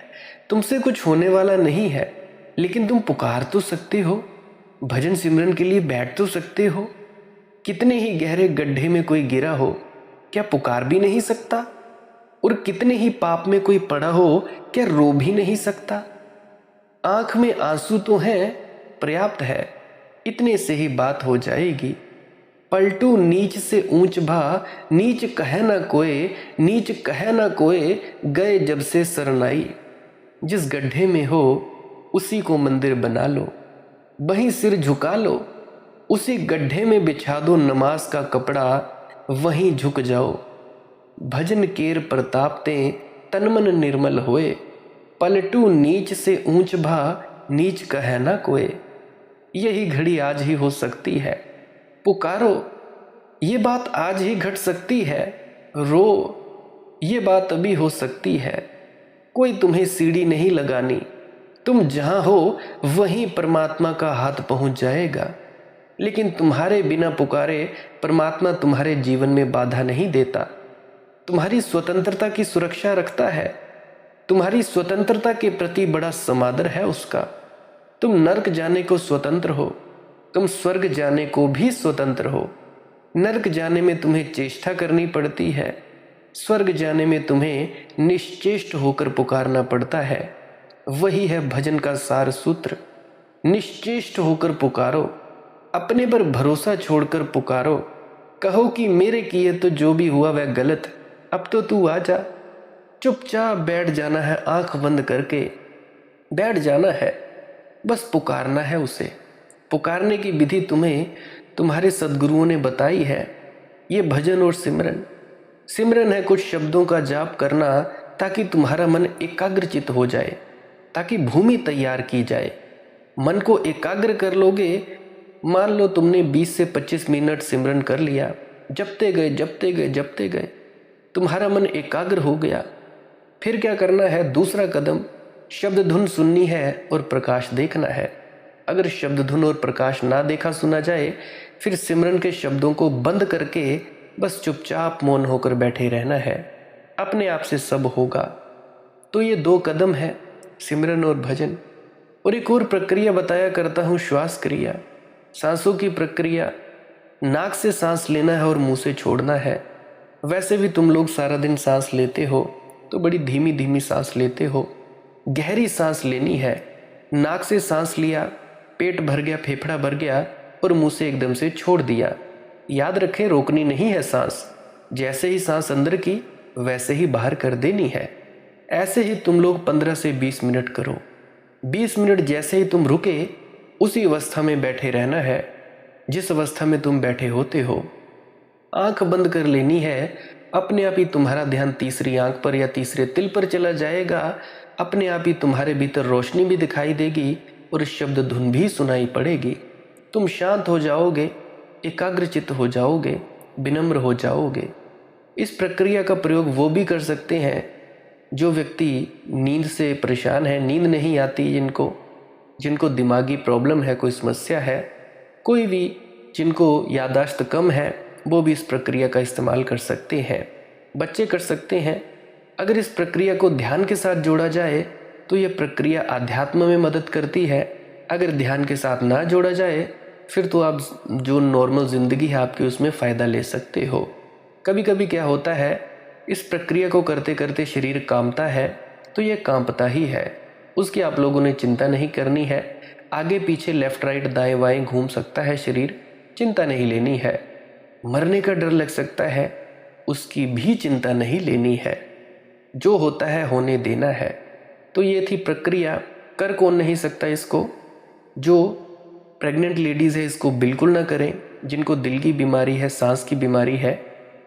तुमसे कुछ होने वाला नहीं है, लेकिन तुम पुकार तो सकते हो, भजन सिमरन के लिए बैठ तो सकते हो। कितने ही गहरे गड्ढे में कोई गिरा हो, क्या पुकार भी नहीं सकता? और कितने ही पाप में कोई पड़ा हो, क्या रो भी नहीं सकता? आंख में आंसू तो हैं, पर्याप्त है, इतने से ही बात हो जाएगी। पलटू नीच से ऊंच भा नीच कहे ना कोई, नीच कहे ना कोई, गए जब से सरनाई। जिस गड्ढे में हो उसी को मंदिर बना लो, वहीं सिर झुका लो। उसी गड्ढे में बिछा दो नमाज का कपड़ा, वहीं झुक जाओ। भजन केर प्रतापते तन मन निर्मल होए। पलटू नीच से ऊंच भा नीच कहे ना कोई। यही घड़ी आज ही हो सकती है। पुकारो, ये बात आज ही घट सकती है। रो, ये बात अभी हो सकती है। कोई तुम्हें सीढ़ी नहीं लगानी, तुम जहां हो वहीं परमात्मा का हाथ पहुंच जाएगा। लेकिन तुम्हारे बिना पुकारे परमात्मा तुम्हारे जीवन में बाधा नहीं देता, तुम्हारी स्वतंत्रता की सुरक्षा रखता है। तुम्हारी स्वतंत्रता के प्रति बड़ा समादर है उसका। तुम नरक जाने को स्वतंत्र हो, तुम स्वर्ग जाने को भी स्वतंत्र हो। नरक जाने में तुम्हें चेष्टा करनी पड़ती है, स्वर्ग जाने में तुम्हें निश्चेष्ट होकर पुकारना पड़ता है। वही है भजन का सार सूत्र। निश्चेष्ट होकर पुकारो, अपने पर भरोसा छोड़कर पुकारो। कहो कि मेरे किए तो जो भी हुआ वह गलत, अब तो तू आ जा। चुपचाप बैठ जाना है, आंख बंद करके बैठ जाना है, बस पुकारना है उसे। पुकारने की विधि तुम्हें तुम्हारे सद्गुरुओं ने बताई है। ये भजन और सिमरन, सिमरन है कुछ शब्दों का जाप करना, ताकि तुम्हारा मन एकाग्रचित हो जाए, ताकि भूमि तैयार की जाए। मन को एकाग्र कर लोगे, मान लो तुमने 20 से 25 मिनट सिमरन कर लिया, जपते गए जपते गए जपते गए, तुम्हारा मन एकाग्र हो गया। फिर क्या करना है? दूसरा कदम, शब्द धुन सुननी है और प्रकाश देखना है। अगर शब्द धुन और प्रकाश ना देखा सुना जाए, फिर सिमरन के शब्दों को बंद करके बस चुपचाप मौन होकर बैठे रहना है। अपने आप से सब होगा। तो ये 2 कदम है, सिमरन और भजन। और एक और प्रक्रिया बताया करता हूँ, श्वास क्रिया, सांसों की प्रक्रिया। नाक से सांस लेना है और मुंह से छोड़ना है। वैसे भी तुम लोग सारा दिन सांस लेते हो तो बड़ी धीमी धीमी सांस लेते हो। गहरी सांस लेनी है। नाक से सांस लिया, पेट भर गया, फेफड़ा भर गया और मुंह से एकदम से छोड़ दिया। याद रखें, रोकनी नहीं है सांस। जैसे ही सांस अंदर की, वैसे ही बाहर कर देनी है। ऐसे ही तुम लोग 15 से 20 मिनट करो। 20 मिनट जैसे ही तुम रुके, उसी अवस्था में बैठे रहना है जिस अवस्था में तुम बैठे होते हो। आंख बंद कर लेनी है। अपने आप ही तुम्हारा ध्यान तीसरी आंख पर या तीसरे तिल पर चला जाएगा। अपने आप ही तुम्हारे भीतर रोशनी भी दिखाई देगी और शब्द धुन भी सुनाई पड़ेगी। तुम शांत हो जाओगे, एकाग्रचित्त हो जाओगे, विनम्र हो जाओगे। इस प्रक्रिया का प्रयोग वो भी कर सकते हैं जो व्यक्ति नींद से परेशान है, नींद नहीं आती, जिनको दिमागी प्रॉब्लम है, कोई समस्या है, कोई भी जिनको याददाश्त कम है, वो भी इस प्रक्रिया का इस्तेमाल कर सकते हैं। बच्चे कर सकते हैं। अगर इस प्रक्रिया को ध्यान के साथ जोड़ा जाए तो यह प्रक्रिया आध्यात्म में मदद करती है। अगर ध्यान के साथ ना जोड़ा जाए, फिर तो आप जो नॉर्मल ज़िंदगी है आपकी, उसमें फ़ायदा ले सकते हो। कभी कभी क्या होता है, इस प्रक्रिया को करते करते शरीर कांपता है, तो यह कांपता ही है, उसकी आप लोगों ने चिंता नहीं करनी है। आगे पीछे, लेफ्ट राइट दाएं बाएं घूम सकता है शरीर, चिंता नहीं लेनी है। मरने का डर लग सकता है, उसकी भी चिंता नहीं लेनी है। जो होता है होने देना है। तो ये थी प्रक्रिया। कर कौन नहीं सकता इसको? जो प्रेग्नेंट लेडीज़ है इसको बिल्कुल ना करें। जिनको दिल की बीमारी है, सांस की बीमारी है,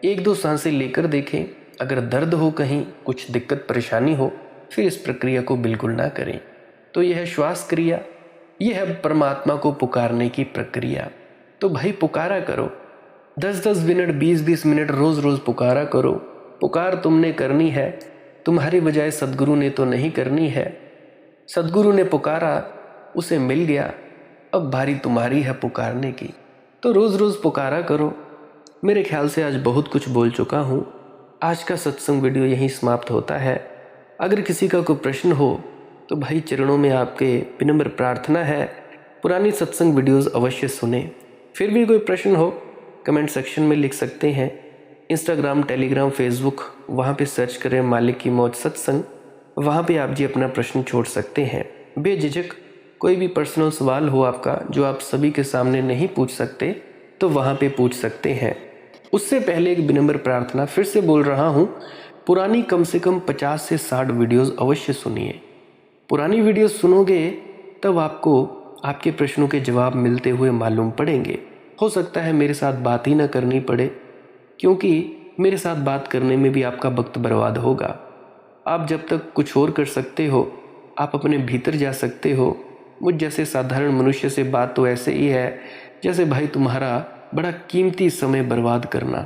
1-2 सांसें लेकर देखें। अगर दर्द हो, कहीं कुछ दिक्कत परेशानी हो, फिर इस प्रक्रिया को बिल्कुल ना करें। तो यह है श्वास क्रिया, यह है परमात्मा को पुकारने की प्रक्रिया। तो भाई पुकारा करो, 10-10 मिनट, 20-20 मिनट रोज़ रोज़ पुकारा करो। पुकार तुमने करनी है, तुम्हारी बजाय सद्गुरु ने तो नहीं करनी है। सद्गुरु ने पुकारा, उसे मिल गया, अब बारी तुम्हारी है पुकारने की। तो रोज़ रोज़ पुकारा करो। मेरे ख्याल से आज बहुत कुछ बोल चुका हूँ। आज का सत्संग वीडियो यहीं समाप्त होता है। अगर किसी का कोई प्रश्न हो तो भाई चरणों में आपके विनम्र प्रार्थना है, पुरानी सत्संग वीडियोज़ अवश्य सुने। फिर भी कोई प्रश्न हो, कमेंट सेक्शन में लिख सकते हैं। इंस्टाग्राम, टेलीग्राम, फेसबुक, वहाँ पे सर्च करें मालिक की मौज सत्संग। वहाँ पे आप जी अपना प्रश्न छोड़ सकते हैं बेझिझक। कोई भी पर्सनल सवाल हो आपका जो आप सभी के सामने नहीं पूछ सकते, तो वहाँ पे पूछ सकते हैं। उससे पहले एक विनम्र प्रार्थना फिर से बोल रहा हूँ, पुरानी कम से कम 50 से 60 वीडियोज़ अवश्य सुनिए। पुरानी वीडियोज़ सुनोगे तब आपको आपके प्रश्नों के जवाब मिलते हुए मालूम पड़ेंगे। हो सकता है मेरे साथ बात ही ना करनी पड़े, क्योंकि मेरे साथ बात करने में भी आपका वक्त बर्बाद होगा। आप जब तक कुछ और कर सकते हो, आप अपने भीतर जा सकते हो। मुझ जैसे साधारण मनुष्य से बात तो ऐसे ही है जैसे भाई तुम्हारा बड़ा कीमती समय बर्बाद करना।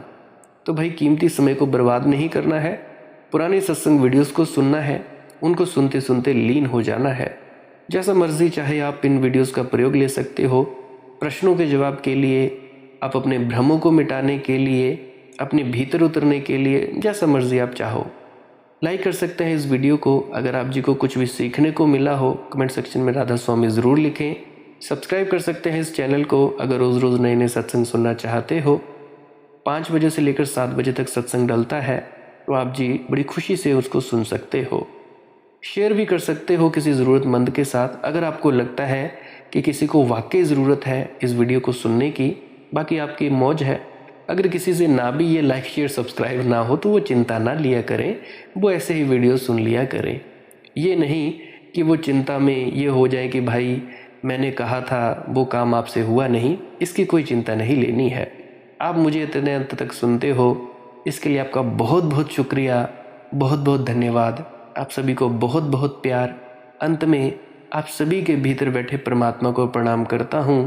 तो भाई कीमती समय को बर्बाद नहीं करना है, पुराने सत्संग वीडियोस को सुनना है, उनको सुनते सुनते लीन हो जाना है। जैसा मर्जी चाहे आप इन वीडियोस का प्रयोग ले सकते हो, प्रश्नों के जवाब के लिए, आप अपने भ्रमों को मिटाने के लिए, अपने भीतर उतरने के लिए, जैसा मर्जी आप चाहो। लाइक कर सकते हैं इस वीडियो को। अगर आप जी को कुछ भी सीखने को मिला हो, कमेंट सेक्शन में राधा स्वामी ज़रूर लिखें। सब्सक्राइब कर सकते हैं इस चैनल को अगर रोज़ रोज़ नए नए सत्संग सुनना चाहते हो। 5 बजे से लेकर 7 बजे तक सत्संग डलता है, तो आप जी बड़ी खुशी से उसको सुन सकते हो। शेयर भी कर सकते हो किसी ज़रूरतमंद के साथ अगर आपको लगता है कि किसी को वाकई ज़रूरत है इस वीडियो को सुनने की। बाकी आपकी मौज है। अगर किसी से ना भी ये लाइक शेयर सब्सक्राइब ना हो तो वो चिंता ना लिया करें, वो ऐसे ही वीडियो सुन लिया करें। ये नहीं कि वो चिंता में ये हो जाए कि भाई मैंने कहा था वो काम आपसे हुआ नहीं, इसकी कोई चिंता नहीं लेनी है। आप मुझे इतने अंत तक सुनते हो, इसके लिए आपका बहुत बहुत शुक्रिया, बहुत बहुत धन्यवाद। आप सभी को बहुत बहुत प्यार। अंत में आप सभी के भीतर बैठे परमात्मा को प्रणाम करता हूँ।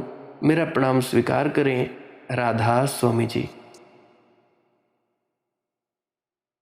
मेरा प्रणाम स्वीकार करें। राधा स्वामी जी।